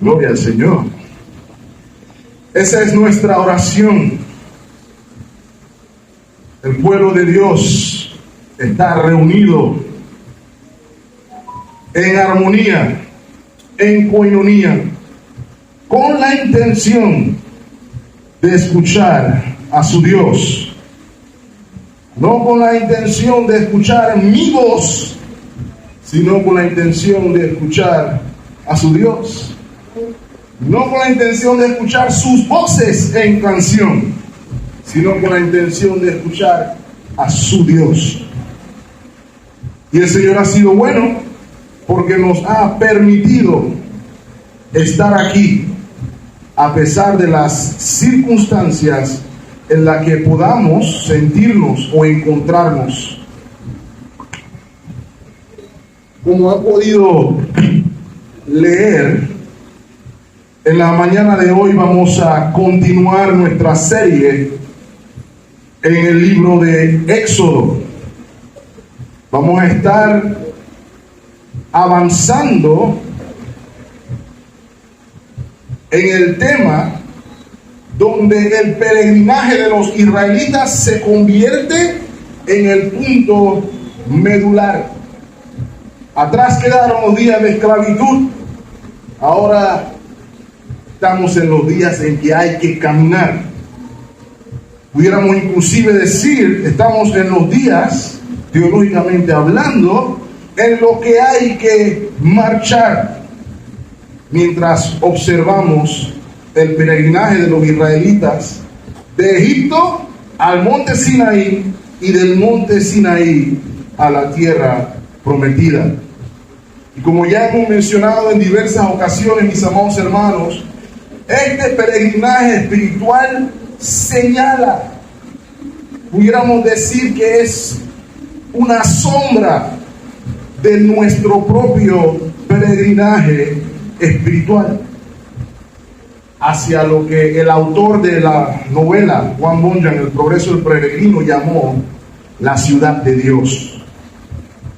Gloria al Señor. Esa es nuestra oración. El pueblo de Dios está reunido en armonía, en coinonía, con la intención de escuchar a su Dios. No con la intención de escuchar mi voz, sino con la intención de escuchar a su Dios. No con la intención de escuchar sus voces en canción, sino con la intención de escuchar a su Dios. Y el Señor ha sido bueno porque nos ha permitido estar aquí a pesar de las circunstancias en las que podamos sentirnos o encontrarnos. Como ha podido leer, en la mañana de hoy vamos a continuar nuestra serie en el libro de Éxodo. Vamos a estar avanzando en el tema donde el peregrinaje de los israelitas se convierte en el punto medular. Atrás quedaron los días de esclavitud. Ahora estamos en los días en que hay que caminar. Pudiéramos inclusive decir, estamos en los días, teológicamente hablando, en lo que hay que marchar. Mientras observamos el peregrinaje de los israelitas de Egipto al monte Sinaí y del monte Sinaí a la tierra prometida. Y como ya hemos mencionado en diversas ocasiones, mis amados hermanos, este peregrinaje espiritual señala, pudiéramos decir que es una sombra de nuestro propio peregrinaje espiritual hacia lo que el autor de la novela, Juan Bunyan, El progreso del peregrino, llamó la ciudad de Dios.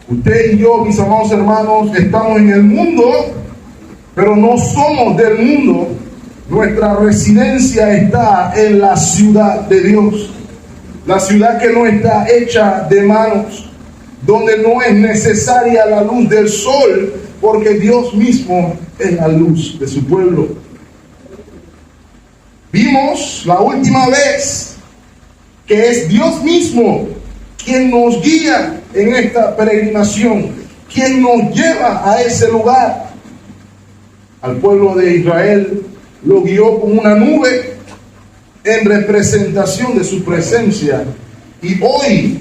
Usted y yo, mis amados hermanos, estamos en el mundo, pero no somos del mundo. Nuestra residencia está en la ciudad de Dios, la ciudad que no está hecha de manos, donde no es necesaria la luz del sol, porque Dios mismo es la luz de su pueblo. Vimos la última vez que es Dios mismo quien nos guía en esta peregrinación, quien nos lleva a ese lugar. Al pueblo de Israel lo guió con una nube en representación de su presencia, y hoy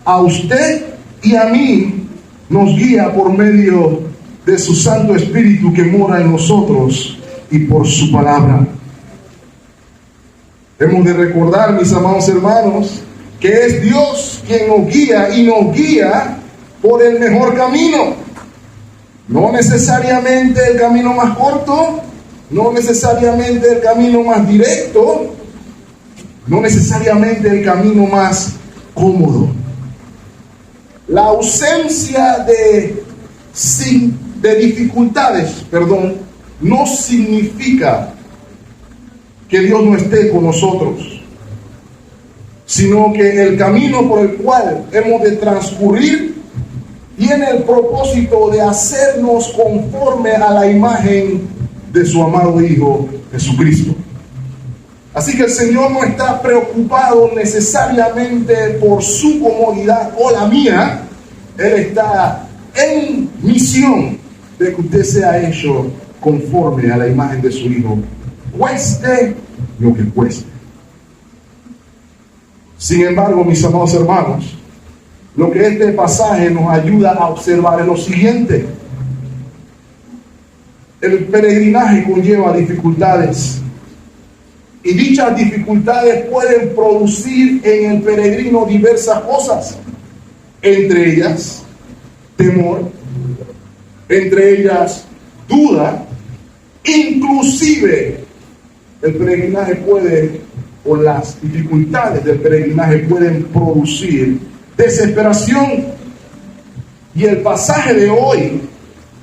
a usted y a mí nos guía por medio de su Santo Espíritu que mora en nosotros y por su palabra. Hemos de recordar, mis amados hermanos, que es Dios quien nos guía, y nos guía por el mejor camino. No necesariamente el camino más corto, no necesariamente el camino más directo, no necesariamente el camino más cómodo. La ausencia de dificultades, no significa que Dios no esté con nosotros, sino que el camino por el cual hemos de transcurrir tiene el propósito de hacernos conforme a la imagen de su amado Hijo Jesucristo. Así que el Señor no está preocupado necesariamente por su comodidad o la mía. Él está en misión de que usted sea hecho conforme a la imagen de su Hijo, cueste lo que cueste. Sin embargo, mis amados hermanos, lo que este pasaje nos ayuda a observar es lo siguiente: el peregrinaje conlleva dificultades, y dichas dificultades pueden producir en el peregrino diversas cosas, entre ellas temor, entre ellas duda. Inclusive el peregrinaje puede, o las dificultades del peregrinaje pueden producir desesperación. Y el pasaje de hoy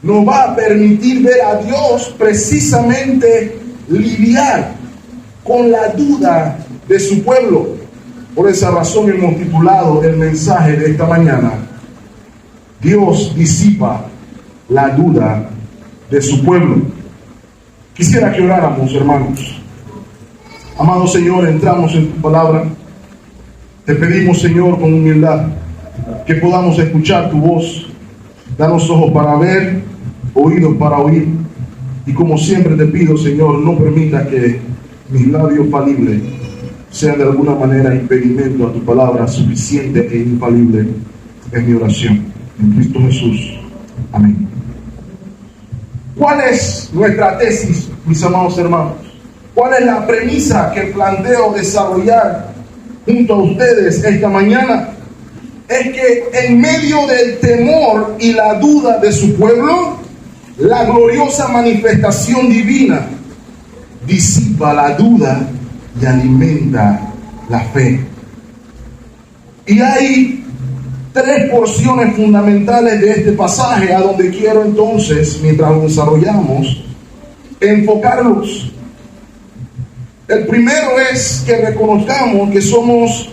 nos va a permitir ver a Dios precisamente lidiar con la duda de su pueblo. Por esa razón hemos titulado el mensaje de esta mañana: Dios disipa la duda de su pueblo. Quisiera que oráramos, hermanos. Amado Señor, entramos en tu palabra. Te pedimos, Señor, con humildad, que podamos escuchar tu voz. Danos ojos para ver, oídos para oír. Y como siempre te pido, Señor, no permita que mis labios falibles sean de alguna manera impedimento a tu palabra suficiente e infalible. Es mi oración. En Cristo Jesús. Amén. ¿Cuál es nuestra tesis, mis amados hermanos? ¿Cuál es la premisa que planteo desarrollar junto a ustedes esta mañana? Es que en medio del temor y la duda de su pueblo, la gloriosa manifestación divina disipa la duda y alimenta la fe. Y hay tres porciones fundamentales de este pasaje a donde quiero entonces, mientras lo desarrollamos, enfocarlos. El primero es que reconozcamos que somos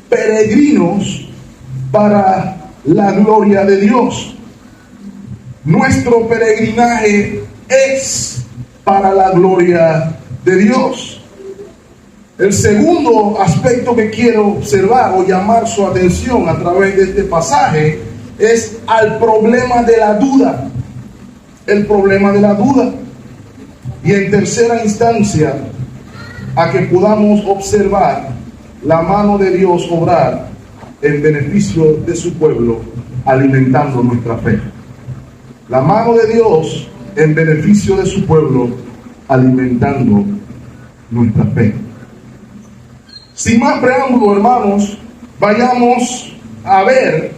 peregrinos para la gloria de Dios. Nuestro peregrinaje es para la gloria de Dios. El segundo aspecto que quiero observar o llamar su atención a través de este pasaje es al problema de la duda. El problema de la duda. Y en tercera instancia, a que podamos observar la mano de Dios obrar en beneficio de su pueblo, alimentando nuestra fe. La mano de Dios en beneficio de su pueblo, alimentando nuestra fe. Sin más preámbulo, hermanos, vayamos a ver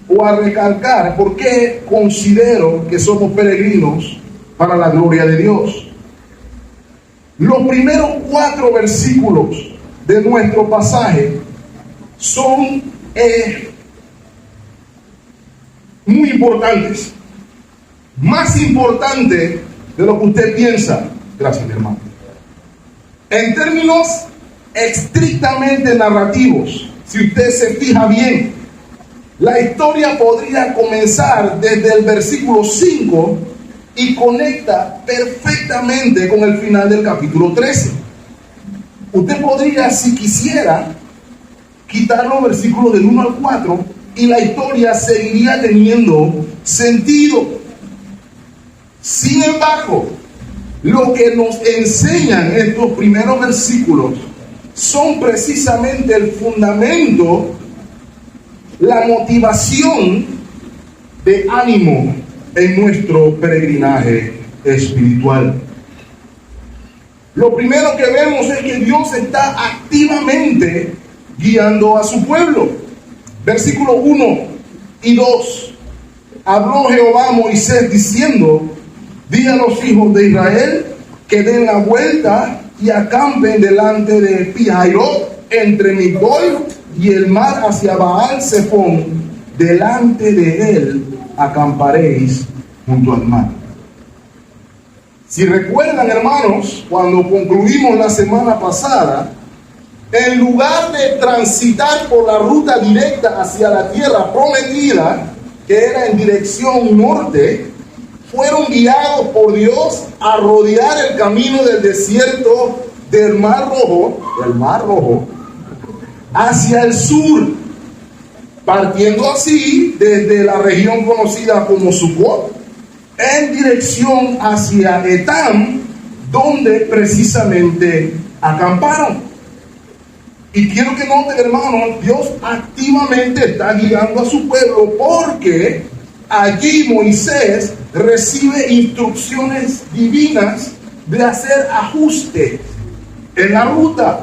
o a recalcar por qué considero que somos peregrinos para la gloria de Dios. Los primeros 4 versículos de nuestro pasaje son muy importantes. Más importante de lo que usted piensa. Gracias, mi hermano. En términos estrictamente narrativos, si usted se fija bien, la historia podría comenzar desde el versículo 5 y conecta perfectamente con el final del capítulo 13. Usted podría, si quisiera, quitar los versículos del 1 al 4 y la historia seguiría teniendo sentido. Sin embargo, lo que nos enseñan estos primeros versículos son precisamente el fundamento, la motivación de ánimo en nuestro peregrinaje espiritual. Lo primero que vemos es que Dios está activamente guiando a su pueblo. Versículo 1 y 2. Habló Jehová a Moisés diciendo: di a los hijos de Israel que den la vuelta y acampen delante de Pi-Hahirot, entre Migdol y el mar hacia Baal-Zephón. Delante de él acamparéis junto al mar. Si recuerdan, hermanos, cuando concluimos la semana pasada, en lugar de transitar por la ruta directa hacia la tierra prometida, que era en dirección norte, fueron guiados por Dios a rodear el camino del desierto del Mar Rojo, hacia el sur, partiendo así desde la región conocida como Sucot, en dirección hacia Etam, donde precisamente acamparon. Y quiero que noten, hermanos, Dios activamente está guiando a su pueblo, porque allí Moisés recibe instrucciones divinas de hacer ajustes en la ruta.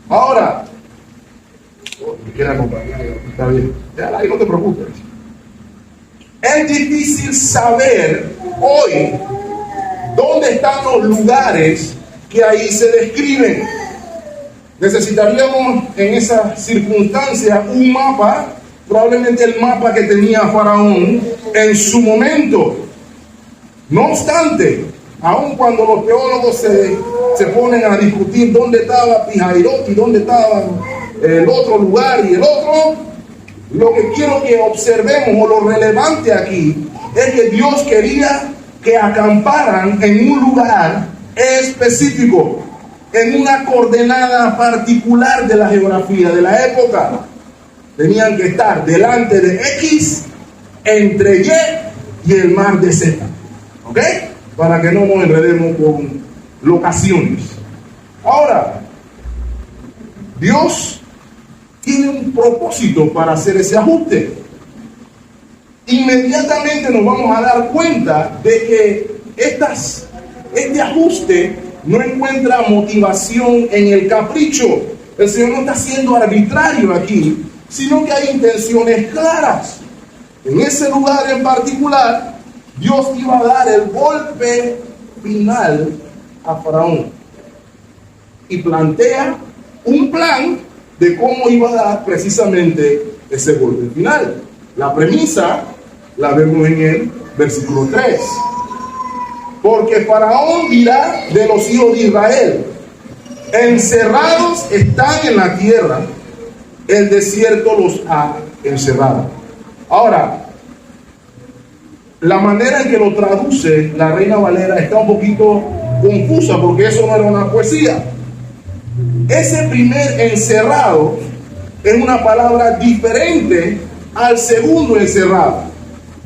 Ahora, me quiere acompañar, está bien, ya, ahí no te preocupes. Es difícil saber hoy dónde están los lugares que ahí se describen. Necesitaríamos en esa circunstancia un mapa probablemente el mapa que tenía Faraón en su momento. No obstante, aun cuando los teólogos se ponen a discutir dónde estaba Pihairot y dónde estaba el otro lugar y el otro, lo que quiero que observemos, o lo relevante aquí, es que Dios quería que acamparan en un lugar específico, en una coordenada particular de la geografía de la época. Tenían que estar delante de X, entre Y y el mar de Z. ¿Ok? Para que no nos enredemos con locaciones. Ahora, Dios tiene un propósito para hacer ese ajuste. Inmediatamente nos vamos a dar cuenta de que este ajuste no encuentra motivación en el capricho. El Señor no está siendo arbitrario aquí, sino que hay intenciones claras. En ese lugar en particular, Dios iba a dar el golpe final a Faraón y plantea un plan de cómo iba a dar precisamente ese golpe final. La premisa la vemos en el versículo 3. Porque Faraón dirá de los hijos de Israel: encerrados están en la tierra, el desierto los ha encerrado. Ahora, la manera en que lo traduce la Reina Valera está un poquito confusa, porque eso no era una poesía. Ese primer encerrado es una palabra diferente al segundo encerrado.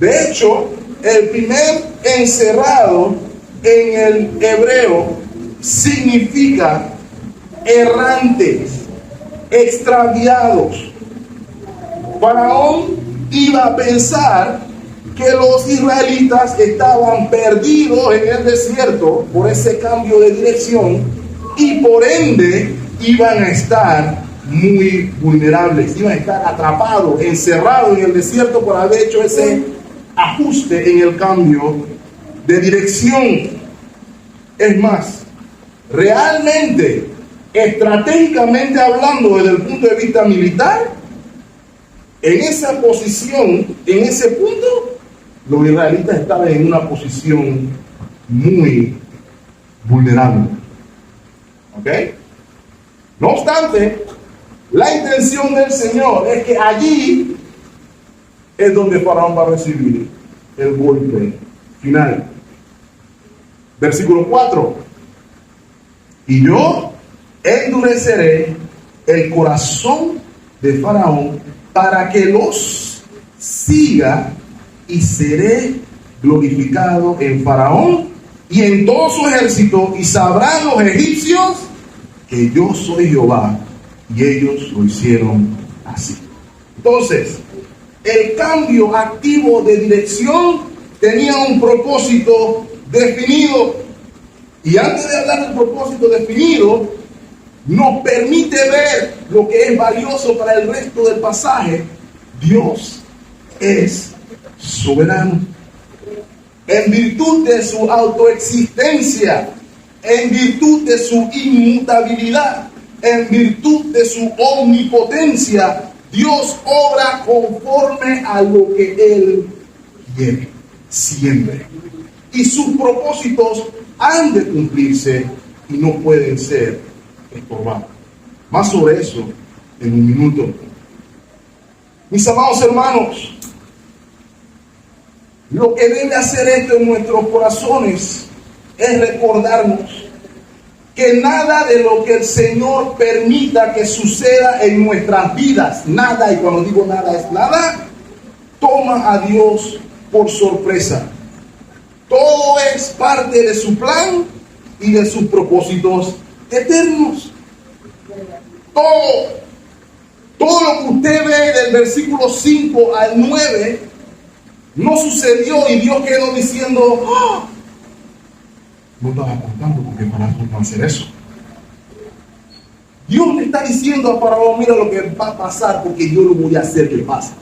De hecho, el primer encerrado en el hebreo significa errantes, extraviados. Faraón iba a pensar que los israelitas estaban perdidos en el desierto por ese cambio de dirección y por ende iban a estar muy vulnerables, iban a estar atrapados, encerrados en el desierto por haber hecho ese ajuste en el cambio de dirección. Es más, realmente, estratégicamente hablando desde el punto de vista militar, en esa posición, en ese punto, los israelitas estaban en una posición muy vulnerable. ¿Ok? No obstante, la intención del Señor es que allí es donde Faraón va a recibir el golpe final. Versículo 4. Y yo endureceré el corazón de Faraón para que los siga, y seré glorificado en Faraón y en todo su ejército, y sabrán los egipcios que yo soy Jehová. Y ellos lo hicieron así. Entonces, el cambio activo de dirección tenía un propósito definido. Y antes de hablar del propósito definido, nos permite ver lo que es valioso para el resto del pasaje. Dios es soberano. En virtud de su autoexistencia, en virtud de su inmutabilidad, en virtud de su omnipotencia, Dios obra conforme a lo que Él quiere, siempre. Y sus propósitos han de cumplirse y no pueden ser estorbados. Más sobre eso en un minuto. Mis amados hermanos, lo que debe hacer esto en nuestros corazones es recordarnos que nada de lo que el Señor permita que suceda en nuestras vidas, nada, y cuando digo nada es nada, toma a Dios por sorpresa. Todo es parte de su plan y de sus propósitos eternos. Todo lo que usted ve del versículo 5 al 9 no sucedió y Dios quedó diciendo: ¡oh! No estaba contando porque Faraón va a hacer eso. Dios le está diciendo a Faraón: mira lo que va a pasar, porque yo lo voy a hacer que pase.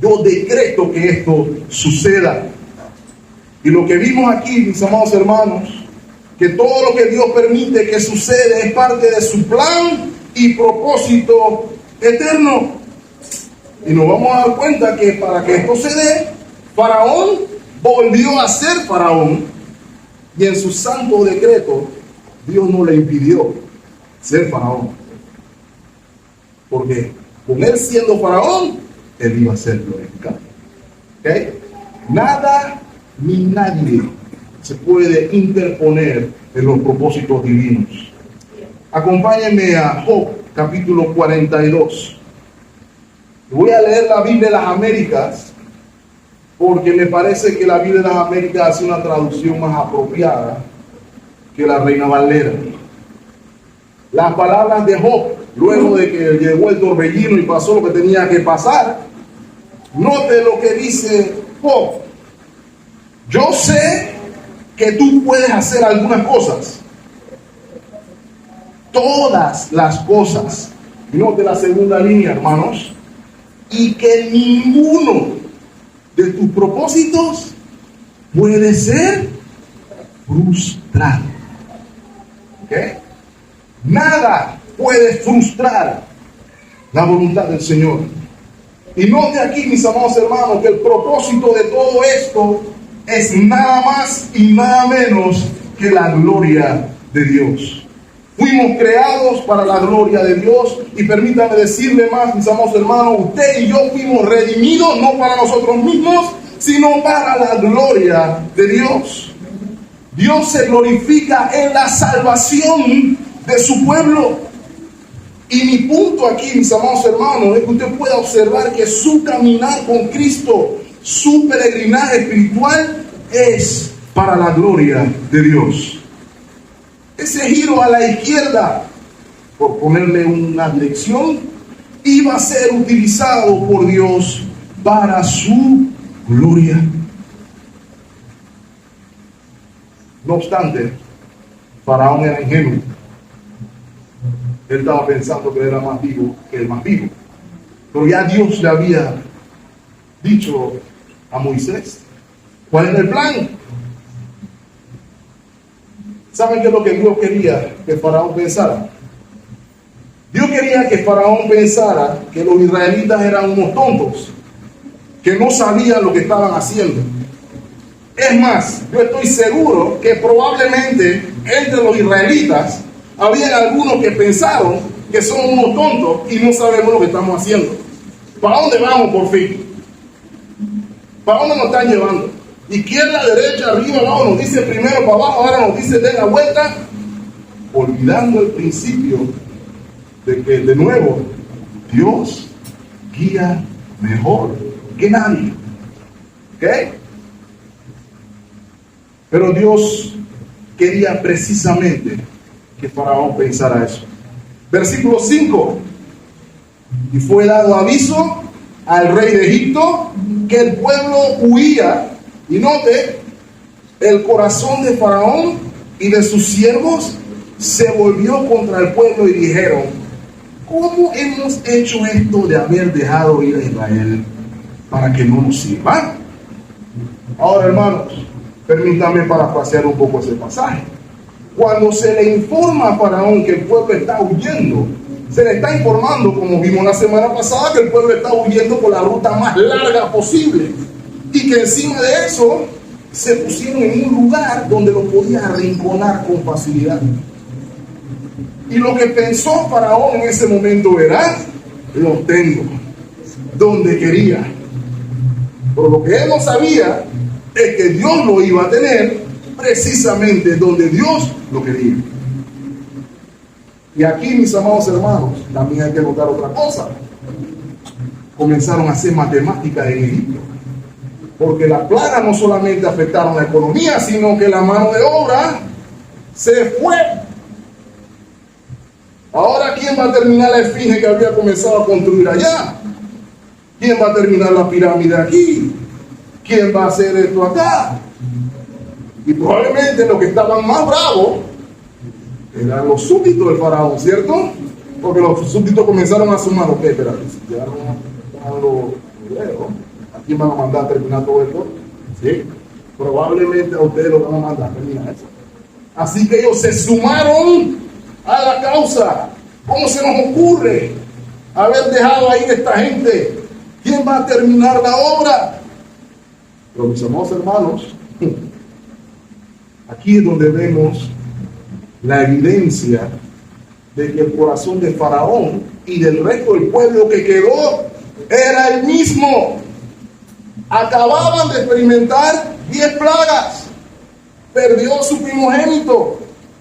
Yo decreto que esto suceda. Y lo que vimos aquí, mis amados hermanos, que todo lo que Dios permite que suceda es parte de su plan y propósito eterno. Y nos vamos a dar cuenta que para que esto se dé, Faraón volvió a ser Faraón, y en su santo decreto Dios no le impidió ser Faraón, porque con él siendo Faraón, él iba a ser glorificado. ¿Okay? Nada ni nadie se puede interponer en los propósitos divinos. Acompáñenme a Job, capítulo 42. Voy a leer la Biblia de las Américas, porque me parece que la Biblia de las Américas hace una traducción más apropiada que la Reina Valera. Las palabras de Job, luego de que llegó el torbellino y pasó lo que tenía que pasar, note lo que dice Job. Yo sé que tú puedes hacer algunas cosas, todas las cosas. Note la segunda línea, hermanos. Y que ninguno de tus propósitos puede ser frustrado. ¿Ok? Nada puede frustrar la voluntad del Señor. Y note aquí, mis amados hermanos, que el propósito de todo esto es nada más y nada menos que la gloria de Dios. Fuimos creados para la gloria de Dios, y permítame decirle más, mis amados hermanos, usted y yo fuimos redimidos no para nosotros mismos, sino para la gloria de Dios. Dios se glorifica en la salvación de su pueblo. Y mi punto aquí, mis amados hermanos, es que usted pueda observar que su caminar con Cristo, su peregrinaje espiritual, es para la gloria de Dios. Ese giro a la izquierda, por ponerle una dirección, iba a ser utilizado por Dios para su gloria. No obstante, Faraón era ingenuo. Él estaba pensando que era más vivo que el más vivo. Pero ya Dios le había dicho a Moisés cuál era el plan. ¿Saben qué es lo que Dios quería que Faraón pensara? Dios quería que Faraón pensara que los israelitas eran unos tontos, que no sabían lo que estaban haciendo. Es más, yo estoy seguro que probablemente entre los israelitas había algunos que pensaron que son unos tontos y no sabemos lo que estamos haciendo. ¿Para dónde vamos por fin? ¿Para dónde nos están llevando? Izquierda, derecha, arriba, abajo, nos dice primero para abajo, ahora nos dice den la vuelta, olvidando el principio de que, de nuevo, Dios guía mejor que nadie. ¿Ok? Pero Dios quería precisamente que Faraón pensara eso. Versículo 5. Y fue dado aviso al rey de Egipto que el pueblo huía. Y note, el corazón de Faraón y de sus siervos se volvió contra el pueblo y dijeron: ¿cómo hemos hecho esto de haber dejado ir a Israel para que no nos sirva? Ahora, hermanos, permítanme parafrasear un poco ese pasaje. Cuando se le informa a Faraón que el pueblo está huyendo, se le está informando, como vimos la semana pasada, que el pueblo está huyendo por la ruta más larga posible. Y que encima de eso se pusieron en un lugar donde lo podía arrinconar con facilidad. Y lo que pensó Faraón en ese momento era: lo tengo donde quería. Pero lo que él no sabía es que Dios lo iba a tener precisamente donde Dios lo quería. Y aquí, mis amados hermanos, también hay que notar otra cosa. Comenzaron a hacer matemáticas en Egipto, porque las plagas no solamente afectaron la economía, sino que la mano de obra se fue. Ahora, ¿quién va a terminar la esfinge que había comenzado a construir allá? ¿Quién va a terminar la pirámide aquí? ¿Quién va a hacer esto acá? Y probablemente los que estaban más bravos eran los súbditos del faraón, ¿cierto? Porque los súbditos comenzaron a sumar: ok, espérate, si ya no los obreros, ¿a quién van a mandar a terminar todo esto? Sí, probablemente a ustedes lo van a mandar a terminar eso. Así que ellos se sumaron a la causa. ¿Cómo se nos ocurre haber dejado ahí a esta gente ¿Quién va a terminar la obra? Pero mis amados hermanos, aquí es donde vemos la evidencia de que el corazón de Faraón y del resto del pueblo que quedó era el mismo. Acababan de experimentar 10 plagas, perdió su primogénito,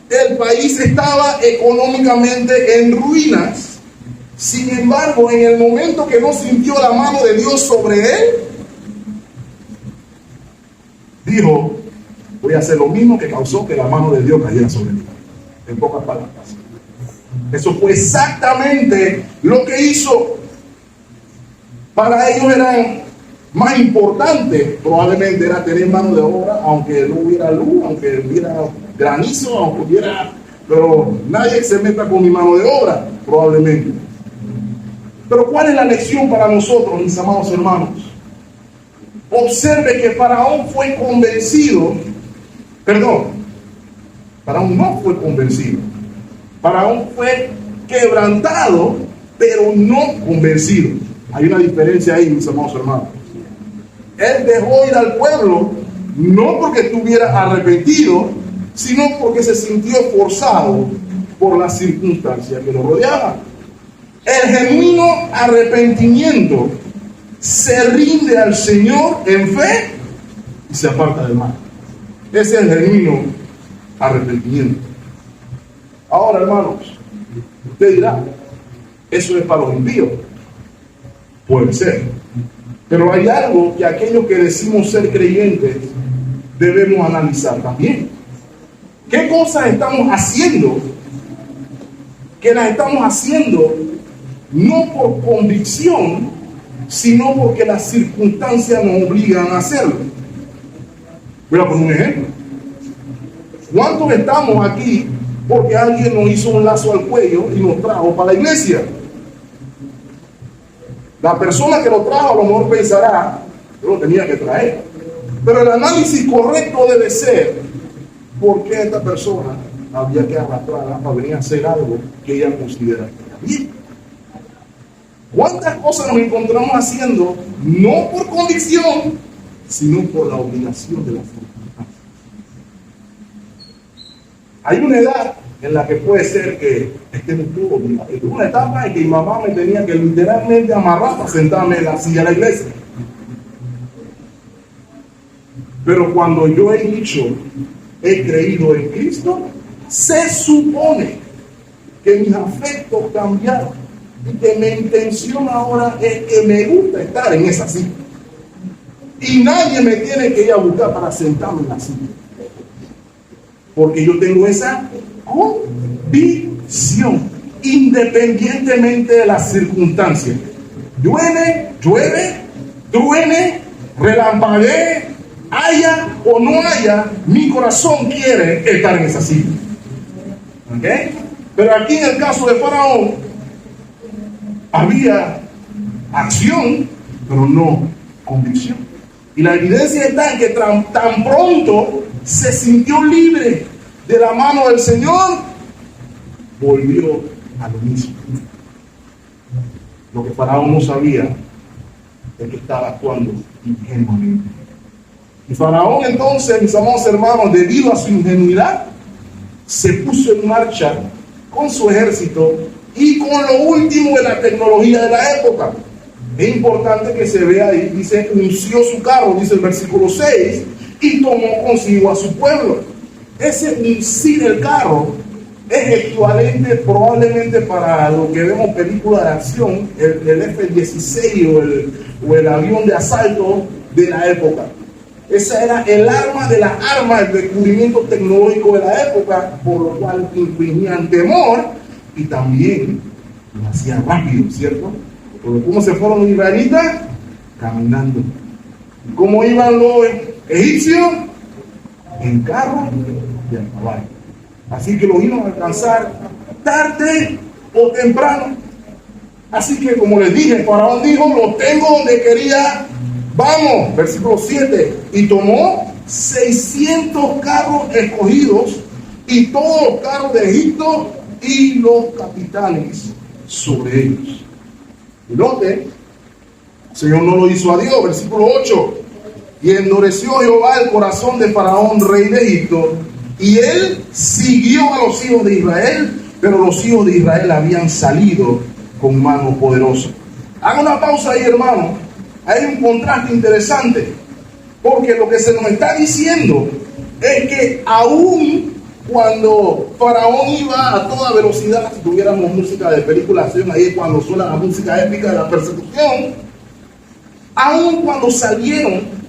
el país estaba económicamente en ruinas. Sin embargo, en el momento que no sintió la mano de Dios sobre él, dijo: voy a hacer lo mismo que causó que la mano de Dios cayera sobre mí. En pocas palabras, eso fue exactamente lo que hizo. Para ellos era más importante, probablemente, era tener mano de obra, aunque no hubiera luz, aunque hubiera granizo, aunque hubiera, pero nadie se meta con mi mano de obra, probablemente. Pero ¿cuál es la lección para nosotros, mis amados hermanos? Observe que Faraón fue convencido, Faraón no fue convencido. Faraón fue quebrantado, pero no convencido. Hay una diferencia ahí, mis amados hermanos. Él dejó ir al pueblo no porque estuviera arrepentido, sino porque se sintió forzado por las circunstancias que lo rodeaban. El genuino arrepentimiento se rinde al Señor en fe y se aparta del mal. Ese es el genuino arrepentimiento. Ahora, hermanos, usted dirá: eso es para los impíos. Puede ser. Pero hay algo que aquellos que decimos ser creyentes debemos analizar también. ¿Qué cosas estamos haciendo que las estamos haciendo no por convicción, sino porque las circunstancias nos obligan a hacerlo? Voy a poner un ejemplo. ¿Cuántos estamos aquí porque alguien nos hizo un lazo al cuello y nos trajo para la iglesia? La persona que lo trajo a lo mejor pensará: yo lo tenía que traer. Pero el análisis correcto debe ser: ¿por qué esta persona había que arrastrarla para venir a hacer algo que ella considera que era bien? ¿Cuántas cosas nos encontramos haciendo no por convicción, sino por la obligación de la circunstancia? Hay una edad en la que puede ser que estemos todos. Tuve una etapa en que mi mamá me tenía que literalmente amarrar para sentarme en la silla de la iglesia. Pero cuando yo he dicho, he creído en Cristo, se supone que mis afectos cambiaron y que mi intención ahora es que me gusta estar en esa silla. Y nadie me tiene que ir a buscar para sentarme en la silla. Porque yo tengo esa convicción, independientemente de las circunstancias. Llueve, truene, relampaguee, haya o no haya, mi corazón quiere estar en esa silla. ¿Ok? Pero aquí en el caso de Faraón, había acción, pero no convicción. Y la evidencia está en que tan pronto se sintió libre de la mano del Señor, volvió a lo mismo. Lo que Faraón no sabía es que estaba actuando ingenuamente. Y Faraón entonces, mis amados hermanos, debido a su ingenuidad, se puso en marcha con su ejército y con lo último de la tecnología de la época. Es importante que se vea ahí, dice: unció su carro, dice el versículo 6, y tomó consigo a su pueblo. Ese uncir el carro es equivalente probablemente para lo que vemos películas de acción, el F-16 o el avión de asalto de la época. Esa era el arma de las armas, el descubrimiento tecnológico de la época, por lo cual infligían temor y también lo hacían rápido, ¿cierto? Pero ¿cómo se fueron los israelitas? Caminando. ¿Y cómo iban los egipcios? En carro y en caballo. Así que los iban a alcanzar tarde o temprano. Así que, como les dije, Faraón dijo: los tengo donde quería. Vamos, versículo 7, y tomó 600 carros escogidos y todos los carros de Egipto y los capitanes sobre ellos. Y note, Señor no lo hizo a Dios. Versículo 8. Y endureció Jehová el corazón de Faraón, rey de Egipto, y él siguió a los hijos de Israel, pero los hijos de Israel habían salido con mano poderosa. Haga una pausa ahí, hermano. Hay un contraste interesante, porque lo que se nos está diciendo es que aún cuando Faraón iba a toda velocidad, si tuviéramos música de película, ahí es cuando suena la música épica de la persecución, aún cuando salieron,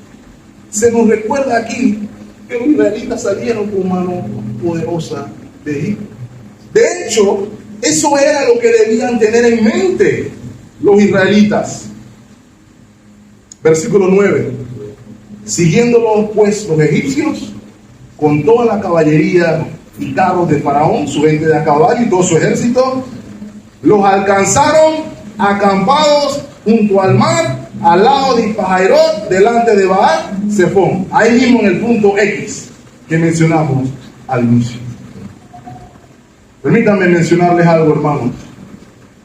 se nos recuerda aquí que los israelitas salieron con mano poderosa de Egipto. De hecho, eso era lo que debían tener en mente los israelitas. Versículo 9. Siguiéndolos pues los egipcios con toda la caballería y carros de Faraón, su gente de a caballo y todo su ejército, los alcanzaron acampados junto al mar, al lado de Pajairot, delante de Baal Zephón. Ahí mismo en el punto X que mencionamos al inicio. Permítanme mencionarles algo, hermanos.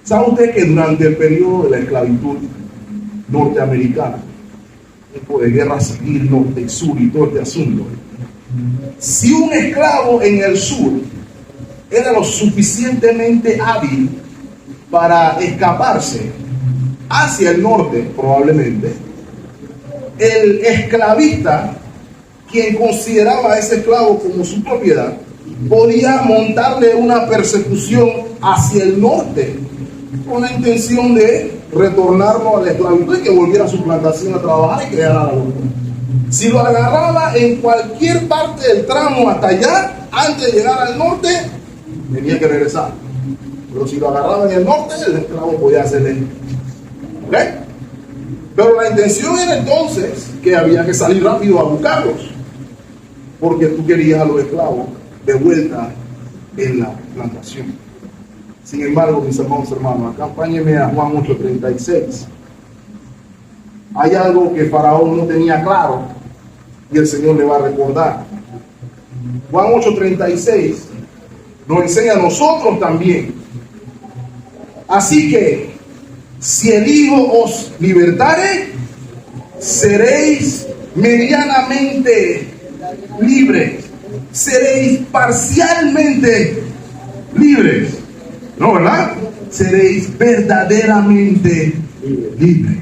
¿Sabe usted que durante el periodo de la esclavitud norteamericana, tiempo de guerra civil, norte y sur y todo este asunto, si un esclavo en el sur era lo suficientemente hábil para escaparse hacia el norte, probablemente, el esclavista, quien consideraba a ese esclavo como su propiedad, podía montarle una persecución hacia el norte con la intención de retornarlo a la esclavitud y que volviera a su plantación a trabajar y crear la locura. Si lo agarraba en cualquier parte del tramo hasta allá, antes de llegar al norte, tenía que regresar. Pero si lo agarraba en el norte, el esclavo podía hacerle. ¿Ok? Pero la intención era entonces que había que salir rápido a buscarlos, porque tú querías a los esclavos de vuelta en la plantación. Sin embargo, mis hermanos, acompáñenme a Juan 8:36. Hay algo que Faraón no tenía claro y el Señor le va a recordar. Juan 8:36 nos enseña a nosotros también. Así que, si el Hijo os libertare, seréis medianamente libres. Seréis parcialmente libres. ¿No, verdad? Seréis verdaderamente libres.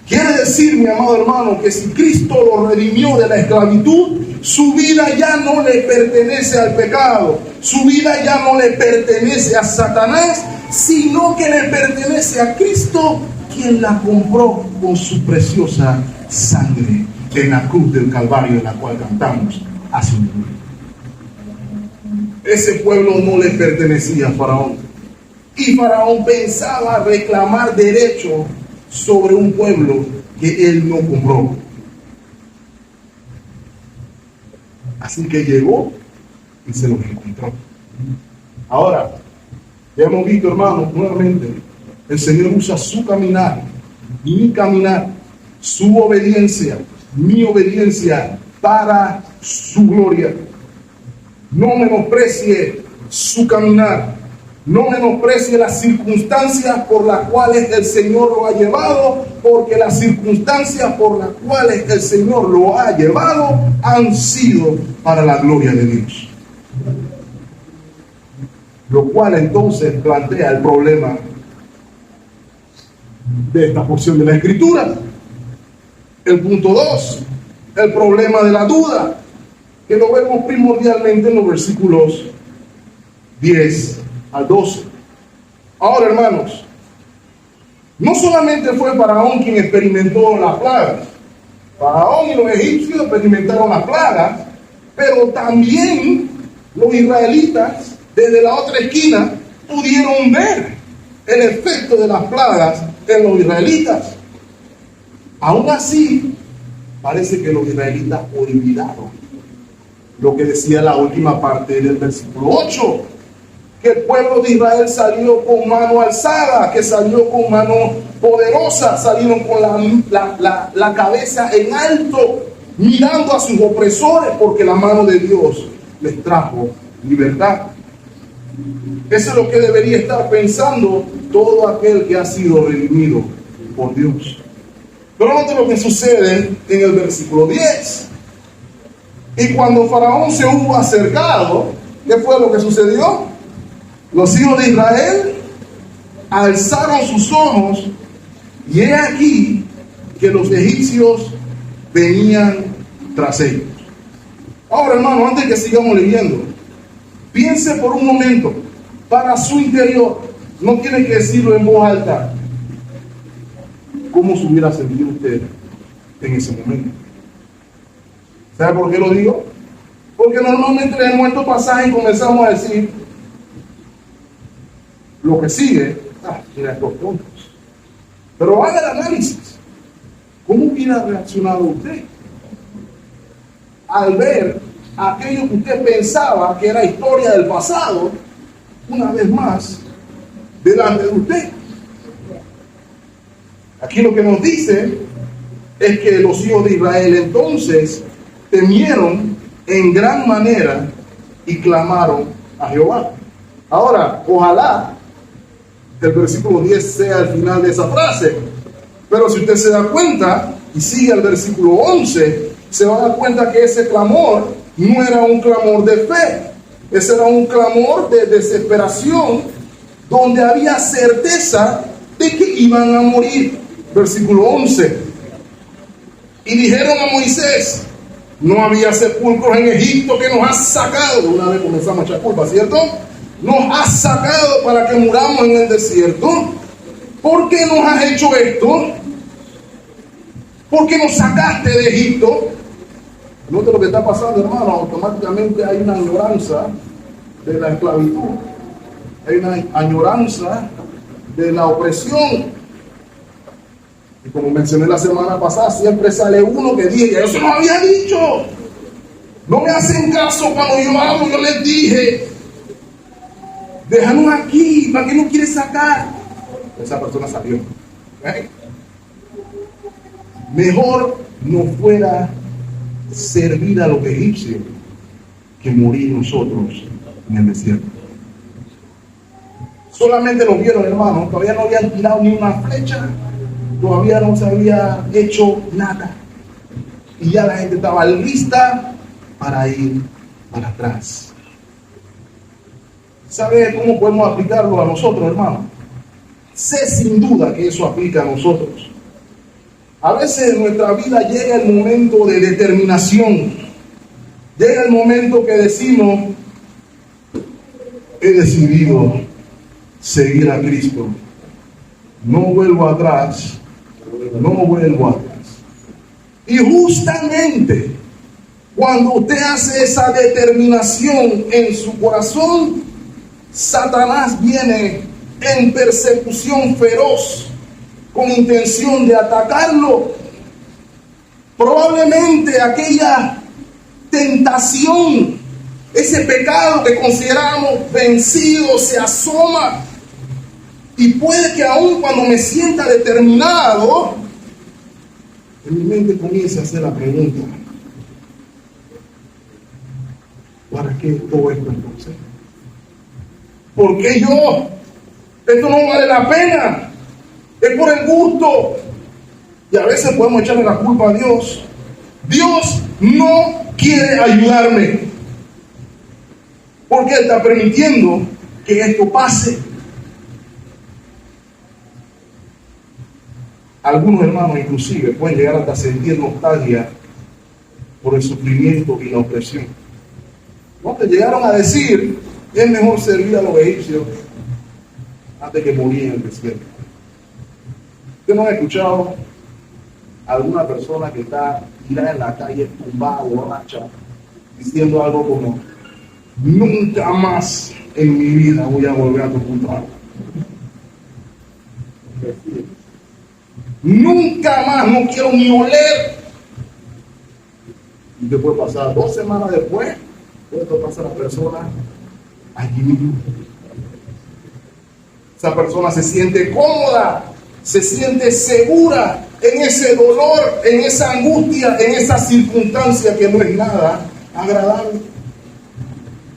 Quiere decir, mi amado hermano, que si Cristo lo redimió de la esclavitud, su vida ya no le pertenece al pecado, su vida ya no le pertenece a Satanás, sino que le pertenece a Cristo, quien la compró con su preciosa sangre en la cruz del Calvario, en la cual cantamos hace un momento. Ese pueblo no le pertenecía a Faraón, y Faraón pensaba reclamar derecho sobre un pueblo que él no compró. Así que llegó y se los encontró. Ahora, ya hemos visto, hermanos, nuevamente, el Señor usa su caminar, mi caminar, su obediencia, mi obediencia para su gloria. No menosprecie su caminar, no menosprecie las circunstancias por las cuales el Señor lo ha llevado, porque las circunstancias por las cuales el Señor lo ha llevado han sido para la gloria de Dios. Lo cual entonces plantea el problema de esta porción de la Escritura. El punto 2, el problema de la duda, que lo vemos primordialmente en los versículos 10 al 12. Ahora, hermanos, no solamente fue Faraón quien experimentó las plagas. Faraón y los egipcios experimentaron las plagas, pero también los israelitas desde la otra esquina pudieron ver el efecto de las plagas en los israelitas. Aún así, parece que los israelitas olvidaron lo que decía la última parte del versículo 8, que el pueblo de Israel salió con mano alzada, que salió con mano poderosa, salieron con la cabeza en alto, mirando a sus opresores, porque la mano de Dios les trajo libertad. Eso es lo que debería estar pensando todo aquel que ha sido redimido por Dios. Pero note lo que sucede en el versículo 10. Y cuando Faraón se hubo acercado, ¿qué fue lo que sucedió? Los hijos de Israel alzaron sus ojos y he aquí que los egipcios venían tras ellos. Ahora, hermano, antes que sigamos leyendo, piense por un momento para su interior. No tiene que decirlo en voz alta. ¿Cómo se hubiera sentido usted en ese momento? ¿Sabe por qué lo digo? Porque normalmente en estos pasajes comenzamos a decir lo que sigue. Mira estos tontos. Pero haga el análisis. ¿Cómo hubiera reaccionado usted al ver aquello que usted pensaba que era historia del pasado, una vez más, delante de usted? Aquí lo que nos dice es que los hijos de Israel entonces temieron en gran manera y clamaron a Jehová. Ahora, ojalá el versículo 10 sea el final de esa frase, pero si usted se da cuenta y sigue el versículo 11, se va a dar cuenta que ese clamor no era un clamor de fe, ese era un clamor de desesperación, donde había certeza de que iban a morir. Versículo 11. Y dijeron a Moisés: no había sepulcros en Egipto que nos has sacado. Una vez comenzamos a echar culpa, ¿cierto? Nos has sacado para que muramos en el desierto. ¿Por qué nos has hecho esto? ¿Por qué nos sacaste de Egipto? Note lo que está pasando, hermano. Automáticamente hay una añoranza de la esclavitud. Hay una añoranza de la opresión. Y como mencioné la semana pasada, siempre sale uno que dice: yo se lo había dicho. No me hacen caso cuando yo hablo. Yo les dije: déjanos aquí. ¿Para qué nos quieres sacar? Esa persona salió. ¿Eh? Mejor no fuera servir a los egipcios que morir nosotros en el desierto. Solamente nos vieron, hermanos. Todavía no habían tirado ni una flecha. Todavía no se había hecho nada. Y ya la gente estaba lista para ir para atrás. ¿Sabe cómo podemos aplicarlo a nosotros, hermano? Sé sin duda que eso aplica a nosotros. A veces en nuestra vida llega el momento de determinación. Llega el momento que decimos: he decidido seguir a Cristo. No vuelvo atrás. No vuelvo atrás. Y justamente cuando usted hace esa determinación en su corazón, Satanás viene en persecución feroz con intención de atacarlo. Probablemente aquella tentación, ese pecado que consideramos vencido, se asoma. Y puede que aún cuando me sienta determinado, en mi mente comience a hacer la pregunta: ¿para qué todo esto entonces? ¿Por qué yo? Esto no vale la pena. Es por el gusto. Y a veces podemos echarle la culpa a Dios. Dios no quiere ayudarme, porque Él está permitiendo que esto pase. Algunos hermanos inclusive pueden llegar hasta sentir nostalgia por el sufrimiento y la opresión. ¿No te llegaron a decir: es mejor servir a los egipcios antes que morir en el desierto? ¿Usted no ha escuchado a alguna persona que está tirada en la calle, tumbada, borracha, diciendo algo como: nunca más en mi vida voy a volver a tu punto? Nunca más, no quiero ni oler. Y después pasar 2 semanas después, puede pasar a la persona allí mismo. Esa persona se siente cómoda, se siente segura en ese dolor, en esa angustia, en esa circunstancia que no es nada agradable.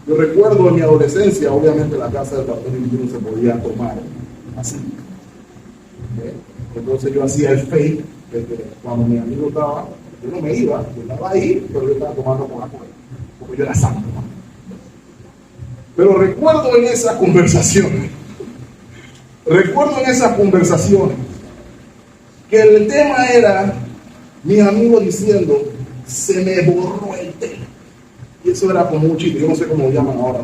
Yo recuerdo en mi adolescencia, obviamente la casa del pastor no se podía tomar así. Entonces yo hacía el fake de que cuando mi amigo estaba, yo no me iba, yo estaba ahí, pero yo estaba tomando Coca-Cola, porque yo era santo. Pero recuerdo en esas conversaciones que el tema era mi amigo diciendo, se me borró el tema. Y eso era como un chiste, yo no sé cómo lo llaman ahora.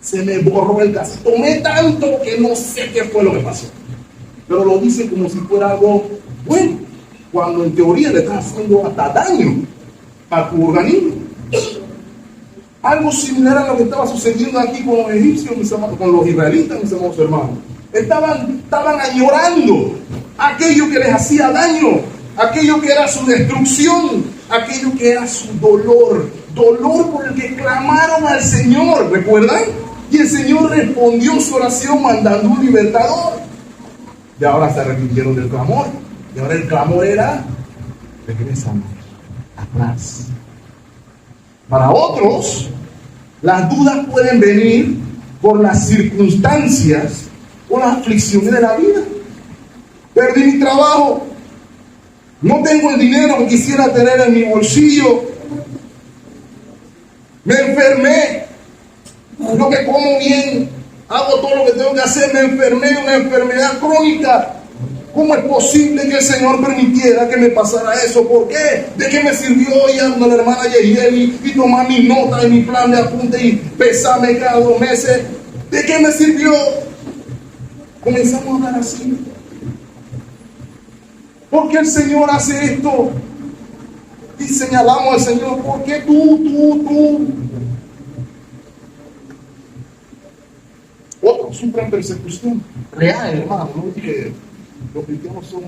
Se me borró el caso. Tomé tanto que no sé qué fue lo que pasó. Pero lo dicen como si fuera algo bueno, cuando en teoría le está haciendo hasta daño a tu organismo. Algo similar a lo que estaba sucediendo aquí con los egipcios, mis amados, con los israelitas, mis amados hermanos. Estaban añorando aquello que les hacía daño, aquello que era su destrucción, aquello que era su dolor por el que clamaron al Señor, ¿recuerdan? Y el Señor respondió su oración mandando un libertador. Y ahora se arrepintieron del clamor. Y ahora el clamor era, regresan atrás. Para otros, las dudas pueden venir por las circunstancias o las aflicciones de la vida. Perdí mi trabajo, no tengo el dinero que quisiera tener en mi bolsillo, me enfermé, lo que como bien, hago todo lo que tengo que hacer, me enfermé de una enfermedad crónica. ¿Cómo es posible que el Señor permitiera que me pasara eso? ¿Por qué? ¿De qué me sirvió ir a la hermana Yeyeli y tomar mis notas y mi plan de apunte y pesarme cada 2 meses? ¿De qué me sirvió? Comenzamos a hablar así. ¿Por qué el Señor hace esto? Y señalamos al Señor, ¿por qué tú? Otros sufren persecución real, hermano. No es que los cristianos son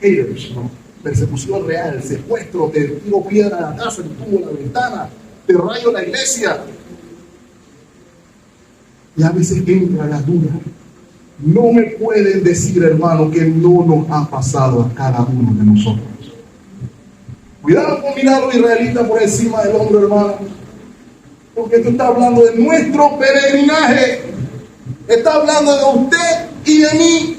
haters, ¿no? Persecución real, secuestro, te tiro piedra a la casa, te tumbo la ventana, te rayo la iglesia. Y a veces entra la duda. No me pueden decir, hermano, que no nos ha pasado a cada uno de nosotros. Cuidado con mirar a los israelitas por encima del hombro, hermano, porque esto está hablando de nuestro peregrinaje, está hablando de usted y de mí.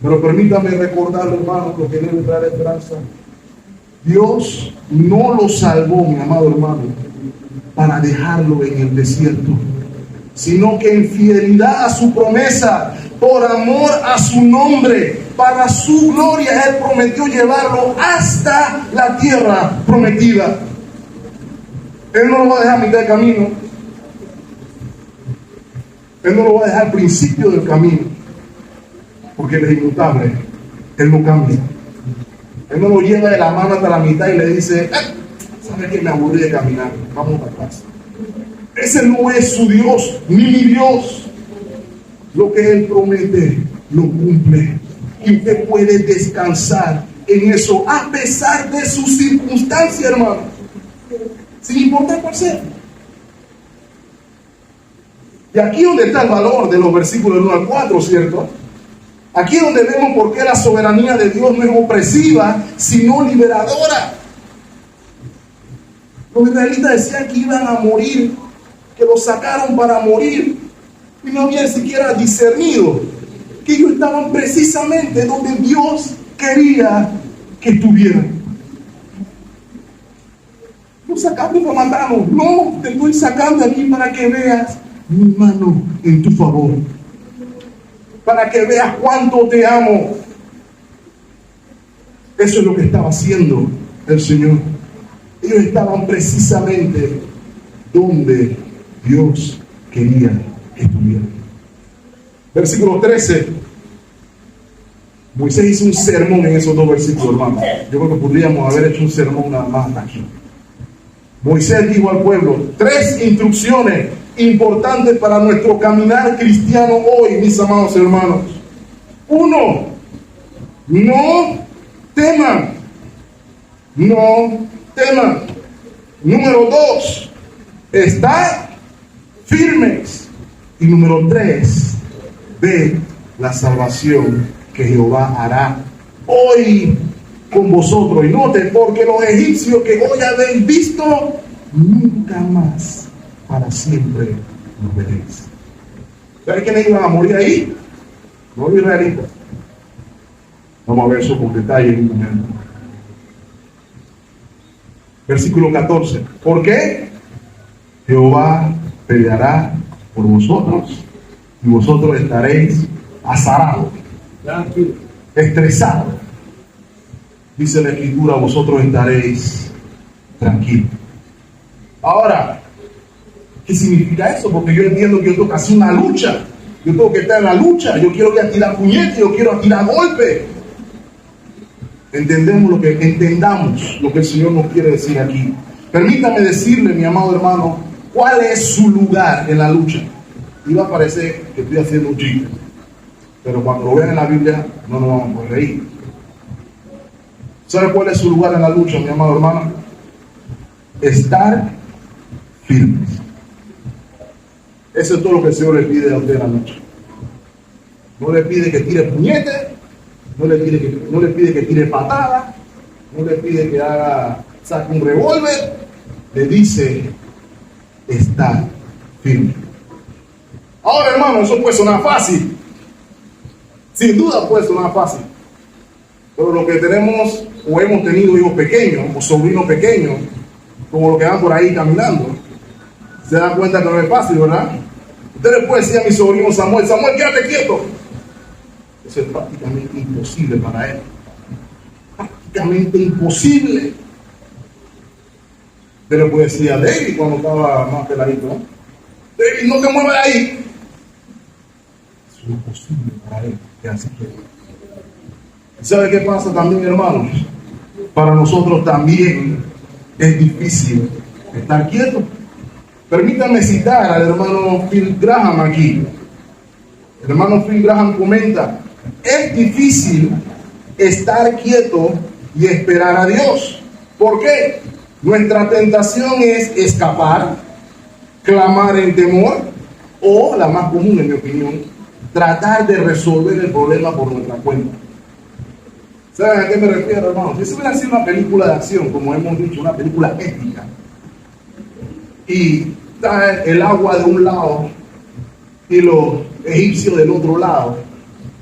Pero permítame recordarle, hermano, lo que debe traer esperanza. Dios no lo salvó, mi amado hermano, para dejarlo en el desierto, sino que en fidelidad a su promesa, por amor a su nombre, para su gloria, Él prometió llevarlo hasta la tierra prometida. Él no lo va a dejar a mitad del camino. Él no lo va a dejar al principio del camino, porque Él es inmutable. Él no cambia. Él no lo lleva de la mano hasta la mitad y le dice, ¿sabes qué? Me aburrí de caminar, vamos para casa. Ese no es su Dios, ni mi Dios. Lo que Él promete, lo cumple. Y usted puede descansar en eso, a pesar de sus circunstancias, hermano. Sin importar cuál sea. Y aquí donde está el valor de los versículos 1 al 4, ¿cierto? Aquí donde vemos por qué la soberanía de Dios no es opresiva, sino liberadora. Los israelitas decían que iban a morir, que los sacaron para morir, y no habían siquiera discernido que ellos estaban precisamente donde Dios quería que estuvieran. No sacando para matarnos, no, te estoy sacando aquí para que veas mi mano en tu favor, para que veas cuánto te amo. Eso es lo que estaba haciendo el Señor. Ellos estaban precisamente donde Dios quería que estuvieran. Versículo 13. Moisés hizo un sermón en esos 2 versículos, hermano. Yo creo que podríamos haber hecho un sermón nada más hasta aquí. Moisés dijo al pueblo 3 instrucciones importantes para nuestro caminar cristiano hoy, mis amados hermanos. 1. No teman. No teman. Número 2. Estad firmes. Y número 3. Ve la salvación que Jehová hará hoy con vosotros. Y note, porque los egipcios que hoy habéis visto, nunca más para siempre los veréis. ¿Saben quiénes iban a morir ahí? No los israelitas. Vamos a ver eso con detalle en un momento. Versículo 14. ¿Por qué? Jehová peleará por vosotros y vosotros estaréis azarados, estresados. Dice la Escritura, vosotros estaréis tranquilos. Ahora, ¿qué significa eso? Porque yo entiendo que yo tengo que hacer una lucha. Yo tengo que estar en la lucha. Yo quiero ir a tirar puñetes, yo quiero tirar golpes. Entendamos lo que el Señor nos quiere decir aquí. Permítame decirle, mi amado hermano, cuál es su lugar en la lucha. Iba a parecer que estoy haciendo un chiste, pero cuando lo vean en la Biblia no nos vamos a reír. ¿Sabe cuál es su lugar en la lucha, mi amado hermano? Estar firmes. Eso es todo lo que el Señor le pide a usted en la lucha. No le pide que tire puñetes, no le pide que tire patadas, no le pide que saque un revólver. Le dice estar firme. Ahora, hermano, eso puede sonar fácil. Sin duda puede sonar fácil. Pero lo que tenemos o hemos tenido hijos pequeños o sobrinos pequeños, como los que van por ahí caminando, se dan cuenta que no es fácil, ¿verdad? Usted le puede decir a mi sobrino Samuel, quédate quieto. Eso es prácticamente imposible para él. Prácticamente imposible. Usted le puede decir a David cuando estaba más peladito, ¿no? David, no te muevas de ahí. Eso es imposible para él, que así quiere. ¿Sabe qué pasa también, hermanos? Para nosotros también es difícil estar quietos. Permítanme citar al hermano Phil Graham aquí. El hermano Phil Graham comenta: es difícil estar quieto y esperar a Dios. ¿Por qué? Nuestra tentación es escapar, clamar en temor, o la más común, en mi opinión, tratar de resolver el problema por nuestra cuenta. ¿Saben a qué me refiero, hermanos? Si se hubiera sido una película de acción, como hemos dicho, una película épica, y está el agua de un lado y los egipcios del otro lado,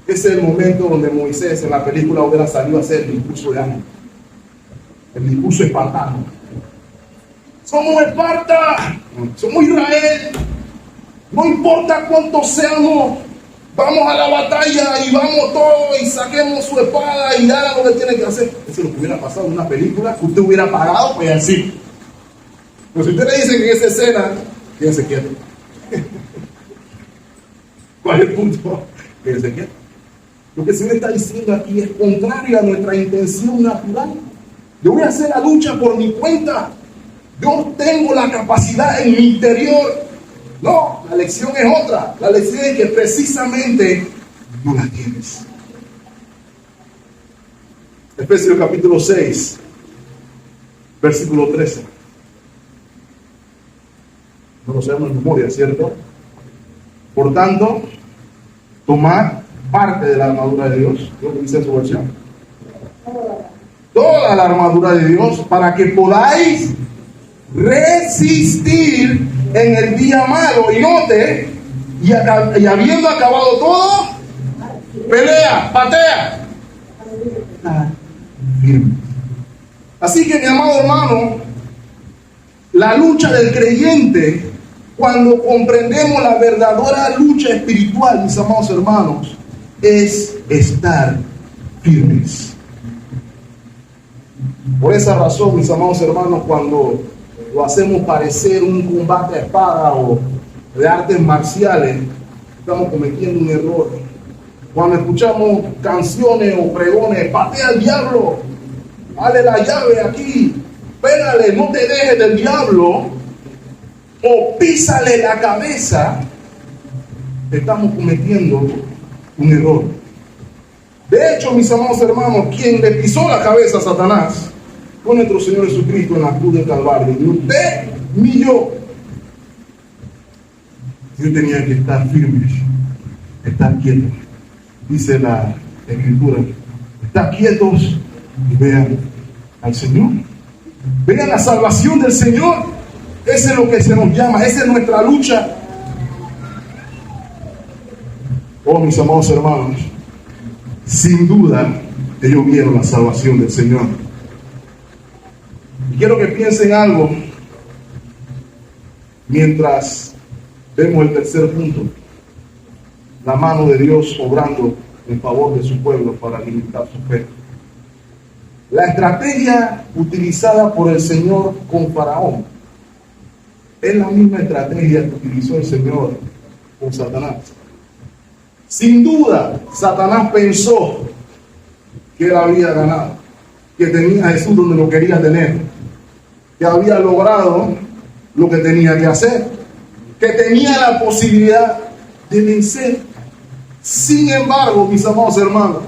ese es el momento donde Moisés en la película hubiera salido a hacer el discurso de ánimo, el discurso espartano. Somos Esparta, somos Israel, no importa cuántos seamos, vamos a la batalla y vamos todos y saquemos su espada y hagan lo que tienen que hacer. Eso es lo que hubiera pasado en una película, que usted hubiera pagado, pues así. Pero si usted le dice que en esa escena, quédese quieto. ¿Cuál es el punto? Quédese quieto. Lo que el Señor está diciendo aquí es contrario a nuestra intención natural. Yo voy a hacer la lucha por mi cuenta. Yo tengo la capacidad en mi interior. No, la lección es otra. La lección es que precisamente no la tienes. Efesios capítulo 6, versículo 13. No lo sabemos en memoria, ¿cierto? Por tanto, tomad parte de la armadura de Dios. ¿Qué dice en su versión? Toda la armadura de Dios, para que podáis resistir en el día malo. Y note, y habiendo acabado todo, pelea, patea. Así que, mi amado hermano, la lucha del creyente, cuando comprendemos la verdadera lucha espiritual, mis amados hermanos, es estar firmes. Por esa razón, mis amados hermanos, cuando lo hacemos parecer un combate a espada o de artes marciales, estamos cometiendo un error. Cuando escuchamos canciones o pregones, patea al diablo, dale la llave aquí, pégale, no te dejes del diablo, o písale la cabeza, estamos cometiendo un error. De hecho, mis amados hermanos, quien le pisó la cabeza a Satanás fue nuestro Señor Jesucristo en la cruz del Calvario. Ni usted ni yo. Yo tenía que estar firmes, estar quietos. Dice la Escritura: estar quietos y vean al Señor. Vean la salvación del Señor. Ese es lo que se nos llama, esa es nuestra lucha. Oh, mis amados hermanos, sin duda ellos vieron la salvación del Señor. Y quiero que piensen algo mientras vemos el tercer punto: la mano de Dios obrando en favor de su pueblo para limitar su fe. La estrategia utilizada por el Señor con Faraón es la misma estrategia que utilizó el Señor con Satanás. Sin duda, Satanás pensó que él había ganado, que tenía a Jesús donde lo quería tener, que había logrado lo que tenía que hacer, que tenía la posibilidad de vencer. Sin embargo, mis amados hermanos,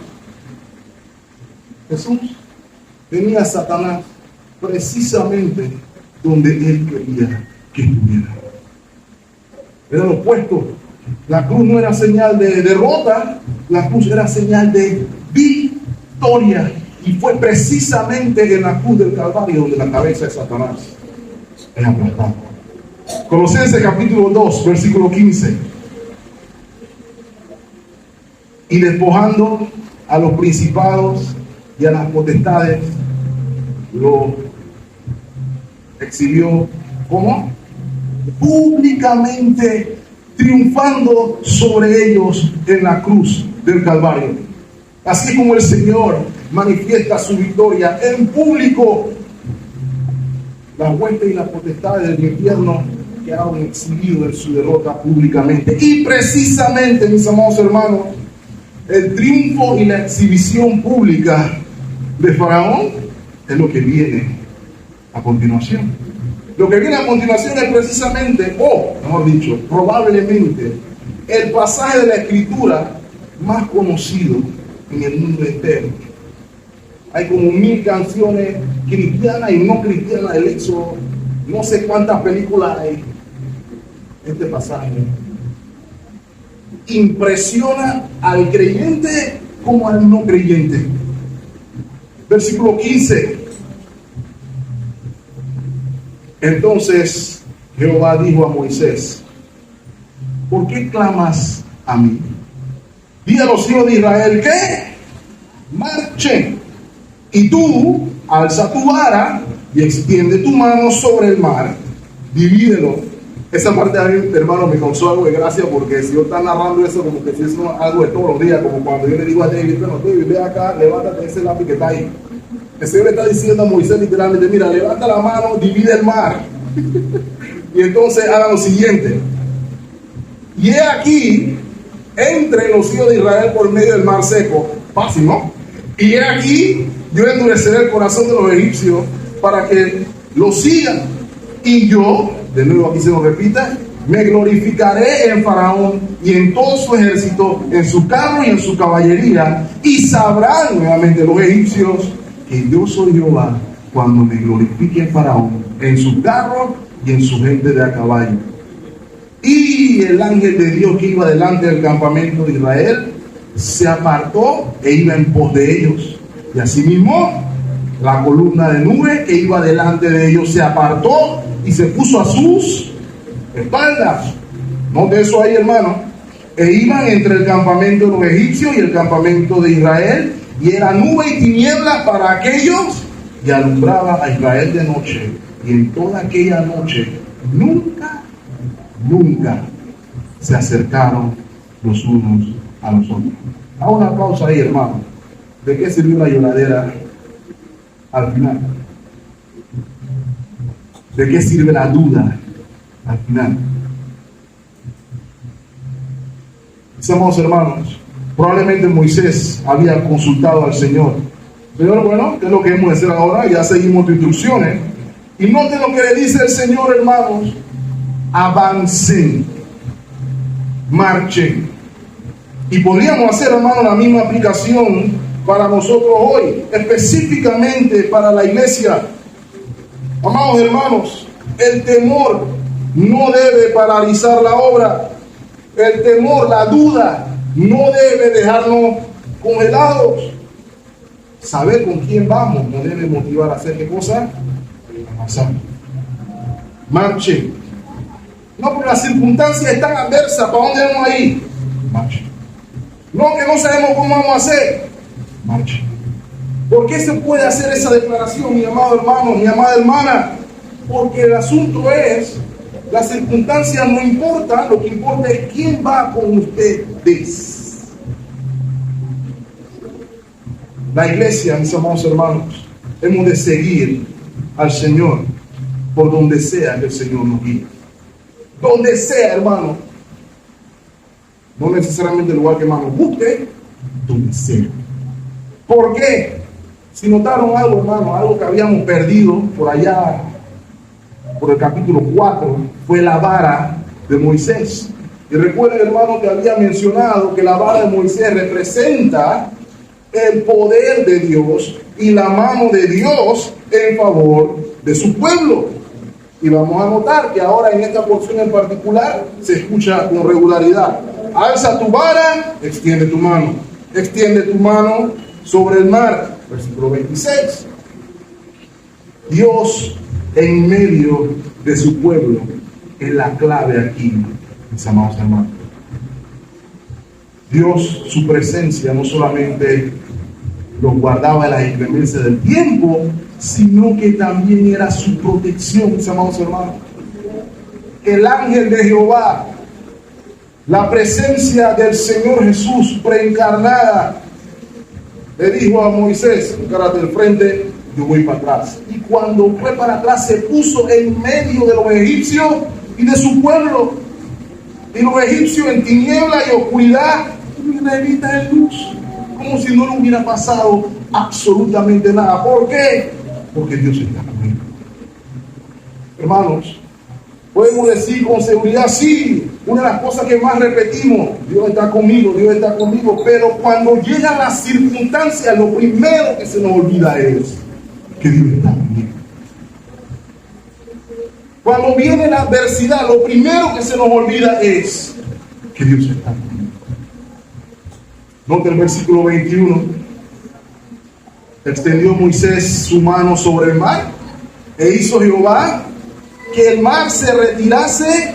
Jesús tenía a Satanás precisamente donde él quería que estuviera. Era lo opuesto. La cruz no era señal de derrota, la cruz era señal de victoria. Y fue precisamente en la cruz del Calvario donde la cabeza de Satanás es aplastada. Colosenses capítulo 2, versículo 15. Y despojando a los principados y a las potestades, lo exhibió, ¿cómo? Públicamente, triunfando sobre ellos en la cruz del Calvario. Así como el Señor manifiesta su victoria en público, las huestes y las potestades del infierno quedaron exhibidos en su derrota públicamente. Y precisamente, mis amados hermanos, el triunfo y la exhibición pública de Faraón es lo que viene a continuación. Lo que viene a continuación es precisamente, o mejor dicho, probablemente, el pasaje de la Escritura más conocido en el mundo entero. Hay como 1000 canciones cristianas y no cristianas del Éxodo. No sé cuántas películas hay. Este pasaje impresiona al creyente como al no creyente. Versículo 15. Entonces Jehová dijo a Moisés: ¿por qué clamas a mí? Di a los hijos de Israel que marchen, y tú alza tu vara y extiende tu mano sobre el mar, divídelo. Esa parte a mí, hermano, me causó algo de gracia, porque si yo estaba narrando eso como que si es algo de todos los días, como cuando yo le digo a David: bueno, David, ve acá, levántate ese lápiz que está ahí. El Señor le está diciendo a Moisés literalmente: mira, levanta la mano, divide el mar. Y entonces haga lo siguiente: y he aquí, entre los hijos de Israel por medio del mar seco. Fácil, ¿no? Y he aquí, yo endureceré el corazón de los egipcios para que los sigan. Y yo, de nuevo aquí se nos repita, me glorificaré en Faraón y en todo su ejército, en su carro y en su caballería. Y sabrán nuevamente los egipcios que yo soy Jehová, cuando me glorifique en Faraón, en su carro y en su gente de a caballo. Y el ángel de Dios que iba delante del campamento de Israel se apartó e iba en pos de ellos. Y asimismo, la columna de nube que iba delante de ellos se apartó y se puso a sus espaldas. Note eso ahí, hermano. E iban entre el campamento de los egipcios y el campamento de Israel, y era nube y tiniebla para aquellos, y alumbraba a Israel de noche. Y en toda aquella noche nunca se acercaron los unos a los otros. Hago una pausa ahí, hermano. ¿De qué sirvió la lloradera al final? ¿De qué sirve la duda al final? Mis amados hermanos, probablemente Moisés había consultado al Señor. Señor, bueno, ¿qué es lo que hemos de hacer ahora? Ya seguimos tus instrucciones. Y noten lo que le dice el Señor, hermanos: avancen, marchen. Y podríamos hacer, hermano, la misma aplicación para nosotros hoy, específicamente para la iglesia. Amados hermanos, el temor no debe paralizar la obra. El temor, la duda, no debe dejarnos congelados. Saber con quién vamos nos debe motivar a hacer qué cosa. Avanzar. Marchen. No, porque las circunstancias están adversas. ¿Para dónde vamos a ir? Marchen. No, que no sabemos cómo vamos a hacer. Marchen. ¿Por qué se puede hacer esa declaración, mi amado hermano, mi amada hermana? Porque el asunto es, las circunstancias no importan, lo que importa es quién va con ustedes. La iglesia, mis amados hermanos, hemos de seguir al Señor por donde sea que el Señor nos guíe. Donde sea, hermano. No necesariamente el lugar que más nos guste, donde sea. ¿Por qué? Si notaron algo, hermano, algo que habíamos perdido por allá, por el capítulo 4, fue la vara de Moisés. Y recuerden, hermano, que había mencionado que la vara de Moisés representa el poder de Dios y la mano de Dios en favor de su pueblo. Y vamos a notar que ahora en esta porción en particular se escucha con regularidad: alza tu vara, extiende tu mano. Extiende tu mano sobre el mar. Versículo 26. Dios en medio de su pueblo es la clave aquí, mis amados hermanos. Dios, su presencia no solamente los guardaba de las inclemencias del tiempo, sino que también era su protección, mis amados hermanos. El ángel de Jehová, la presencia del Señor Jesús preencarnada, le dijo a Moisés: encárate del frente, yo voy para atrás. Y cuando fue para atrás se puso en medio de los egipcios y de su pueblo. Y los egipcios en tiniebla y oscuridad, y los israelitas en luz, como si no le hubiera pasado absolutamente nada. ¿Por qué? Porque Dios está conmigo. Hermanos, podemos decir con seguridad, sí, una de las cosas que más repetimos: Dios está conmigo, Dios está conmigo. Pero cuando llegan las circunstancias, lo primero que se nos olvida es que Dios está conmigo. Cuando viene la adversidad, lo primero que se nos olvida es que Dios está conmigo. Nota el versículo 21. Extendió Moisés su mano sobre el mar, e hizo Jehová que el mar se retirase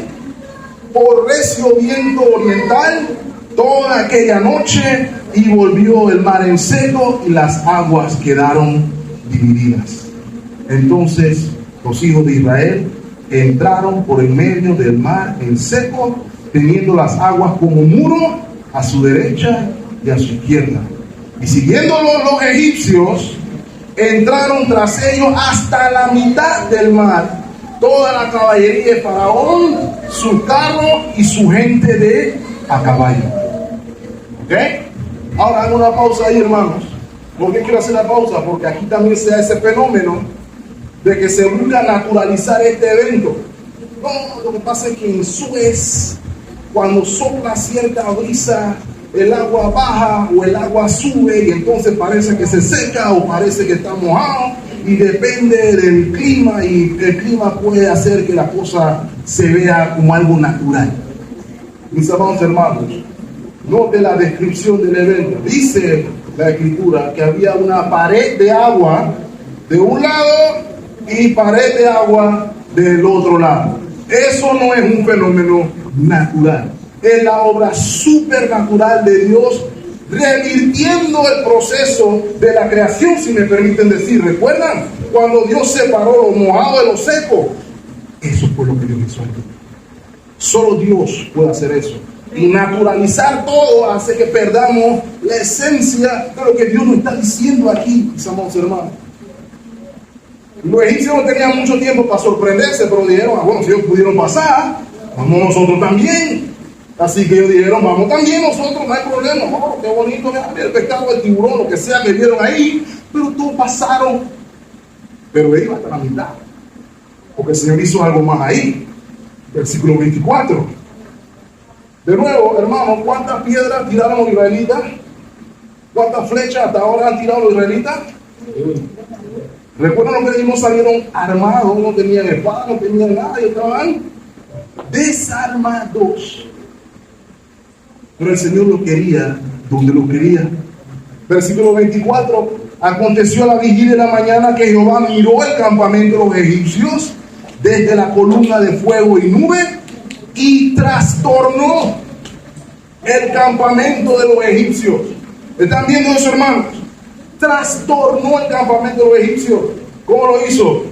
por recio viento oriental toda aquella noche, y volvió el mar en seco y las aguas quedaron divididas. Entonces los hijos de Israel entraron por en medio del mar en seco, teniendo las aguas como muro a su derecha y a su izquierda. Y siguiéndolos los egipcios, entraron tras ellos hasta la mitad del mar, toda la caballería de Faraón, su carro y su gente de a caballo. ¿Ok? Ahora hago una pausa ahí, hermanos. ¿Por qué quiero hacer la pausa? Porque aquí también se da ese fenómeno de que se busca naturalizar este evento. No, lo que pasa es que en Suez, cuando sopla cierta brisa, el agua baja o el agua sube, y entonces parece que se seca o parece que está mojado, y depende del clima, y el clima puede hacer que la cosa se vea como algo natural. Mis amados hermanos, note la descripción del evento. Dice la escritura que había una pared de agua de un lado y pared de agua del otro lado. Eso no es un fenómeno natural, es la obra supernatural de Dios revirtiendo el proceso de la creación, si me permiten decir. ¿Recuerdan cuando Dios separó lo mojado de lo seco? Eso fue lo que Dios hizo aquí. Solo Dios puede hacer eso. Y naturalizar todo hace que perdamos la esencia de lo que Dios nos está diciendo aquí, mis amados hermanos. Los egipcios no tenían mucho tiempo para sorprenderse, pero dijeron: bueno, si ellos pudieron pasar, vamos nosotros también. Así que ellos dijeron: vamos también nosotros, no hay problema. Oh, qué bonito, el pescado, el tiburón, lo que sea que vieron ahí. Pero todos pasaron. Pero ellos hasta la mitad, porque el Señor hizo algo más ahí. Versículo 24. De nuevo, hermano, ¿cuántas piedras tiraron los israelitas? ¿Cuántas flechas hasta ahora han tirado los israelitas? Recuerden lo que ellos no salieron armados, no tenían espada, no tenían nada, y estaban desarmados. Pero el Señor lo quería donde lo quería. Versículo 24. Aconteció a la vigilia de la mañana que Jehová miró el campamento de los egipcios desde la columna de fuego y nube, y trastornó el campamento de los egipcios. ¿Están viendo eso, hermanos? trastornó el campamento de los egipcios. ¿Cómo lo hizo?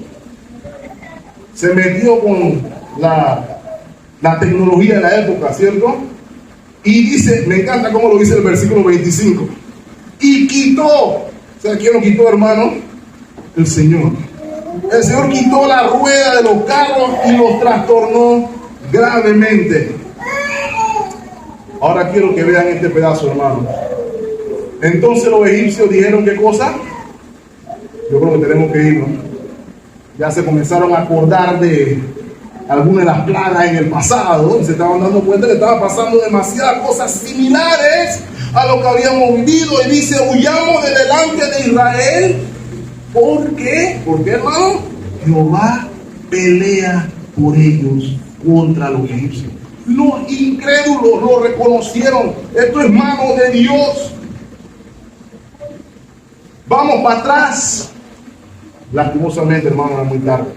Se metió con la tecnología de la época, ¿cierto? Y dice, me encanta cómo lo dice el versículo 25. Y quitó, ¿sabe quién lo quitó, hermano? El Señor. El Señor quitó la rueda de los carros y los trastornó gravemente. Ahora quiero que vean este pedazo, hermano. Entonces los egipcios dijeron, ¿qué cosa? Yo creo que tenemos que irnos. Ya se comenzaron a acordar de algunas de las plagas en el pasado. Se estaban dando cuenta que estaban pasando demasiadas cosas similares a lo que habíamos vivido. Y dice, huyamos de delante de Israel. ¿Por qué? Porque, hermano, Jehová pelea por ellos contra los egipcios. Los incrédulos lo reconocieron. Esto es mano de Dios. Vamos para atrás. Lastimosamente, hermano, era muy tarde.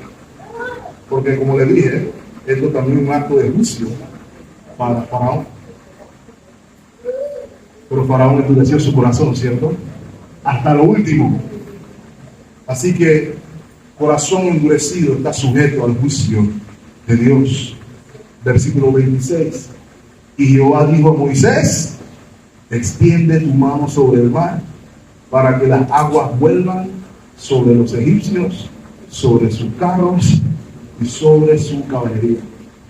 Porque, como le dije, esto también es un acto de juicio para Faraón. Pero Faraón endureció su corazón, ¿cierto? Hasta lo último. Así que, corazón endurecido está sujeto al juicio de Dios. Versículo 26. Y Jehová dijo a Moisés, extiende tu mano sobre el mar, para que las aguas vuelvan sobre los egipcios, sobre sus carros y sobre su caballería.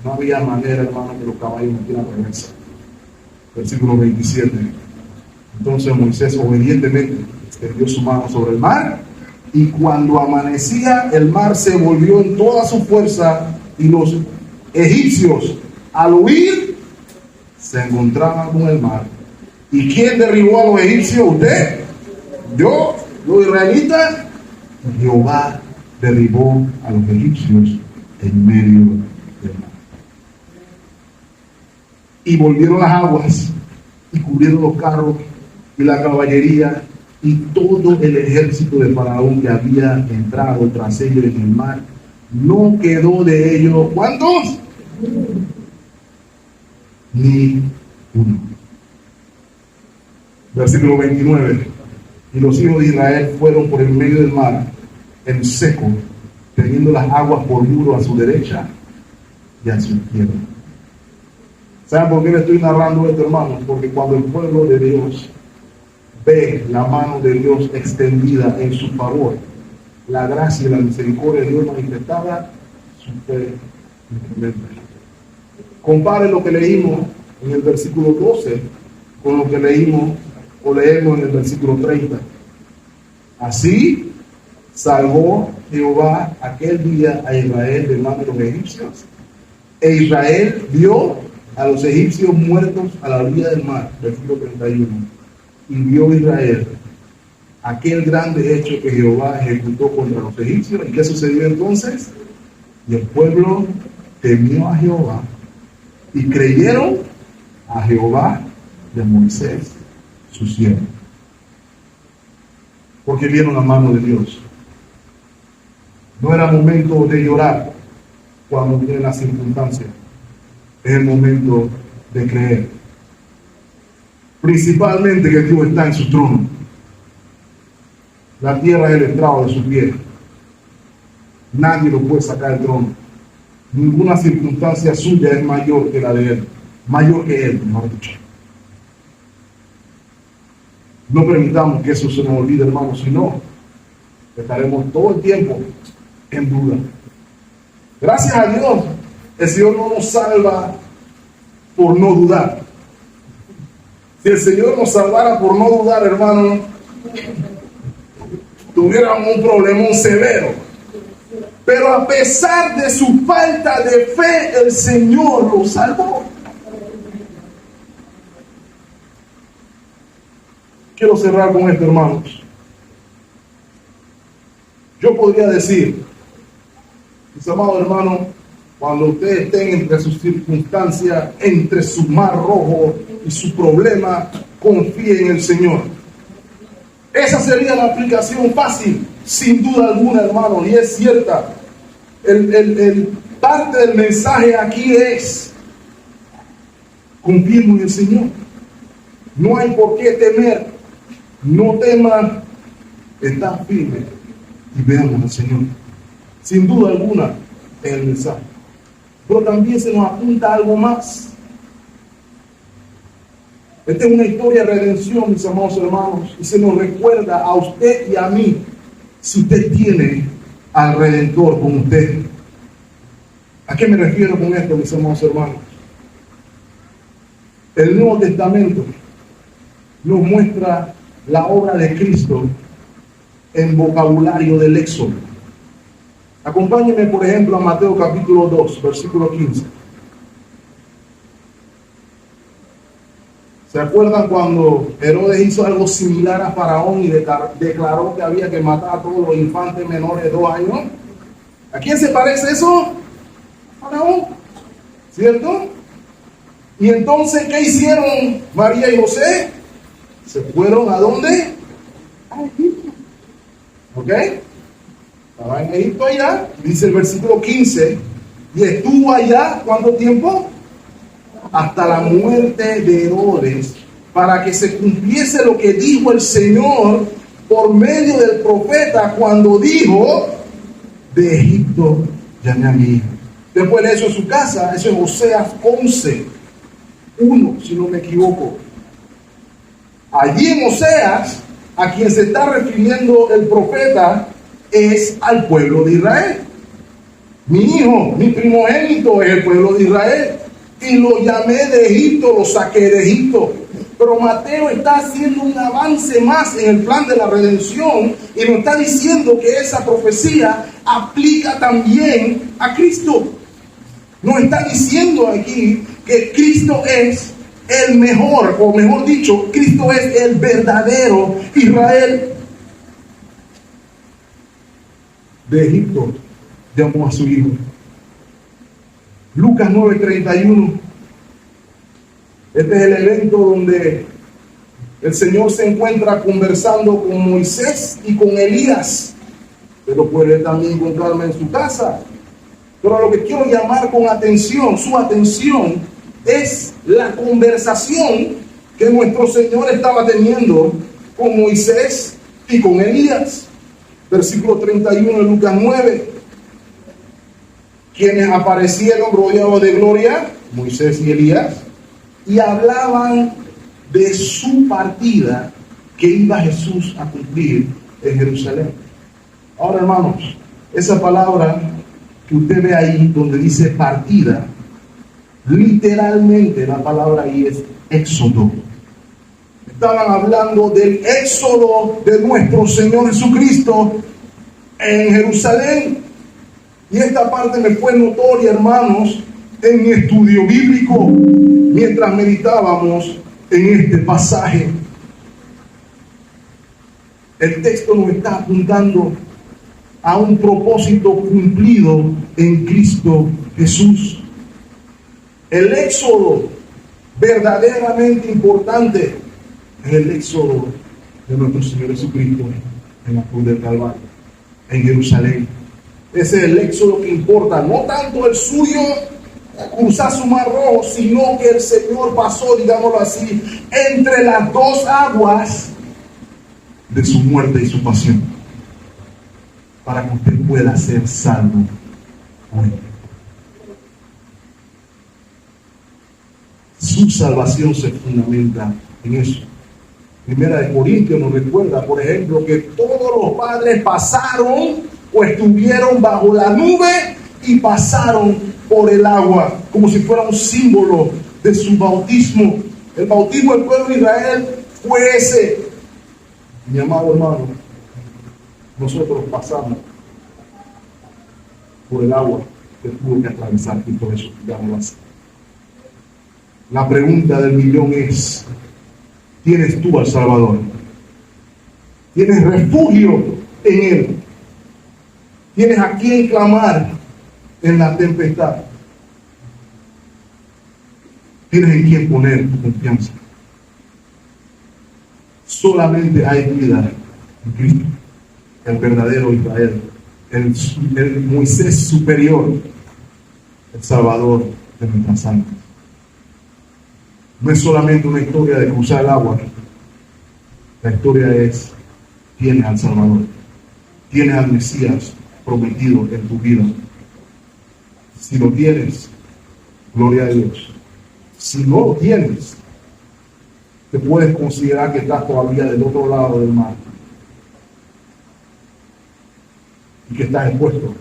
No había manera, hermano, que los caballos no quieran regresar. Versículo 27. Entonces Moisés obedientemente extendió su mano sobre el mar, y cuando amanecía el mar se volvió en toda su fuerza, y los egipcios al huir se encontraban con el mar. ¿Y quién derribó a los egipcios? ¿Usted? ¿Yo? ¿Los israelitas? Jehová derribó a los egipcios en medio del mar. Y volvieron las aguas y cubrieron los carros y la caballería y todo el ejército de Faraón que había entrado tras ellos en el mar. No quedó de ellos, ¿cuántos? Ni uno. Versículo 29. Y los hijos de Israel fueron por el medio del mar en seco, teniendo las aguas por muro a su derecha y a su izquierda. ¿Saben por qué le estoy narrando esto, hermanos? Porque cuando el pueblo de Dios ve la mano de Dios extendida en su favor, la gracia y la misericordia de Dios manifestada, su fe incrementa. Compare lo que leímos en el versículo 12 con lo que leímos en el versículo 30. Así salvó Jehová aquel día a Israel de mano de los egipcios, e Israel vio a los egipcios muertos a la orilla del mar. Versículo 31. Y vio Israel aquel grande hecho que Jehová ejecutó contra los egipcios. ¿Y qué sucedió entonces? Y el pueblo temió a Jehová y creyeron a Jehová de Moisés, su siervo. Porque vieron la mano de Dios. No era momento de llorar cuando vienen las circunstancias. Es el momento de creer. Principalmente que Dios está en su trono. La tierra es el estrado de sus pies. Nadie lo puede sacar del trono. Ninguna circunstancia suya es mayor que la de Él. Mayor que Él, mejor dicho. No permitamos que eso se nos olvide, hermanos, si no, estaremos todo el tiempo en duda. Gracias a Dios, el Señor no nos salva por no dudar. Si el Señor nos salvara por no dudar, hermano, tuviéramos un problemón severo. Pero a pesar de su falta de fe, el Señor lo salvó. Quiero cerrar con esto, hermanos. Yo podría decir, mis amados hermanos, cuando ustedes estén entre sus circunstancias, entre su mar rojo y su problema, confíen en el Señor. Esa sería la aplicación fácil, sin duda alguna, hermanos, y es cierta. Parte del mensaje aquí es: confiemos en el Señor. No hay por qué temer. No teman está firme y veamos al Señor. Sin duda alguna en el mensaje. Pero también se nos apunta algo más. Esta es una historia de redención, mis amados hermanos, y se nos recuerda a usted y a mí, si usted tiene al Redentor con usted. ¿A qué me refiero con esto, mis amados hermanos? El Nuevo Testamento nos muestra la obra de Cristo en vocabulario del Éxodo. Acompáñenme, por ejemplo, a Mateo capítulo 2, versículo 15. ¿Se acuerdan cuando Herodes hizo algo similar a Faraón y declaró que había que matar a todos los infantes menores de 2 años? ¿A quién se parece eso? Faraón, ¿cierto? Y entonces, ¿qué hicieron María y José? ¿Se fueron a dónde? A Egipto. ¿Ok? Estaba en Egipto allá, dice el versículo 15, y estuvo allá, ¿cuánto tiempo? Hasta la muerte de Herodes, para que se cumpliese lo que dijo el Señor por medio del profeta cuando dijo: de Egipto llamé a mi hijo. Después de eso en su casa, eso es Oseas 11:1, si no me equivoco. Allí en Oseas, a quien se está refiriendo el profeta es al pueblo de Israel. Mi hijo, mi primogénito es el pueblo de Israel. Y lo llamé de Egipto, lo saqué de Egipto. Pero Mateo está haciendo un avance más en el plan de la redención y nos está diciendo que esa profecía aplica también a Cristo. Nos está diciendo aquí que Cristo es el mejor, o mejor dicho, Cristo es el verdadero Israel. De Egipto llamó a su hijo. Lucas 9:31. Este es el evento donde el Señor se encuentra conversando con Moisés y con Elías. Usted lo puede también encontrarme en su casa. Pero lo que quiero llamar con atención, su atención, es la conversación que nuestro Señor estaba teniendo con Moisés y con Elías. Versículo 31 de Lucas 9. Quienes aparecieron rodeados de gloria, Moisés y Elías, y hablaban de su partida que iba Jesús a cumplir en Jerusalén. Ahora, hermanos, esa palabra que usted ve ahí donde dice partida, literalmente la palabra ahí es éxodo. Estaban hablando del éxodo de nuestro Señor Jesucristo en Jerusalén. Y esta parte me fue notoria, hermanos, en mi estudio bíblico, mientras meditábamos en este pasaje. El texto nos está apuntando a un propósito cumplido en Cristo Jesús. El éxodo verdaderamente importante es el éxodo de nuestro Señor Jesucristo en la cruz del Calvario, en Jerusalén. Ese es el éxodo que importa, no tanto el suyo, cruzar su mar rojo, sino que el Señor pasó, digámoslo así, entre las dos aguas de su muerte y su pasión, para que usted pueda ser salvo hoy. Su salvación se fundamenta en eso. Primera de Corintios nos recuerda, por ejemplo, que todos los padres pasaron o estuvieron bajo la nube y pasaron por el agua, como si fuera un símbolo de su bautismo. El bautismo del pueblo de Israel fue ese. Mi amado hermano, nosotros pasamos por el agua que tuvo que atravesar y por eso digámoslo así. La pregunta del millón es: ¿tienes tú al Salvador? ¿Tienes refugio en Él? ¿Tienes a quien clamar en la tempestad? ¿Tienes en quien poner tu confianza? Solamente hay vida en Cristo, el verdadero Israel, el Moisés superior, el Salvador de nuestras almas. No es solamente una historia de cruzar el agua. La historia es tienes al Salvador, tienes al Mesías prometido en tu vida. Si lo tienes, gloria a Dios. Si no lo tienes, te puedes considerar que estás todavía del otro lado del mar y que estás expuesto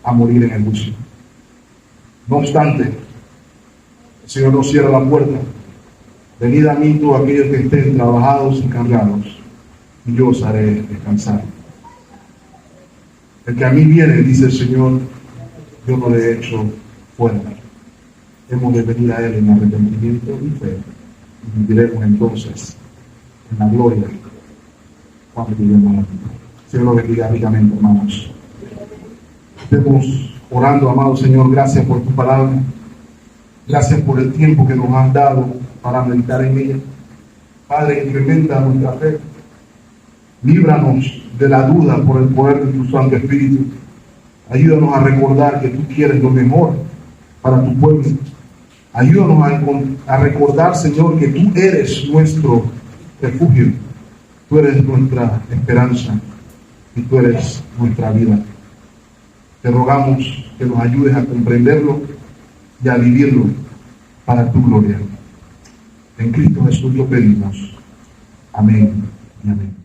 a morir en el juicio. No obstante, el Señor nos cierra la puerta. Venid a mí todos aquellos que estén trabajados y cargados, y yo os haré descansar. El que a mí viene, dice el Señor, yo no le echo fuera. Hemos de venir a Él en arrepentimiento y fe, y viviremos entonces en la gloria cuando lleguemos a la vida. Señor lo bendiga ricamente, hermanos. Estemos orando, amado Señor, gracias por tu palabra. Gracias por el tiempo que nos has dado para meditar en ella. Padre, incrementa nuestra fe. Líbranos de la duda por el poder de tu Santo Espíritu. Ayúdanos a recordar que tú quieres lo mejor para tu pueblo. Ayúdanos a recordar, Señor, que tú eres nuestro refugio. Tú eres nuestra esperanza y tú eres nuestra vida. Te rogamos que nos ayudes a comprenderlo y a vivirlo para tu gloria. En Cristo Jesús lo pedimos. Amén y amén.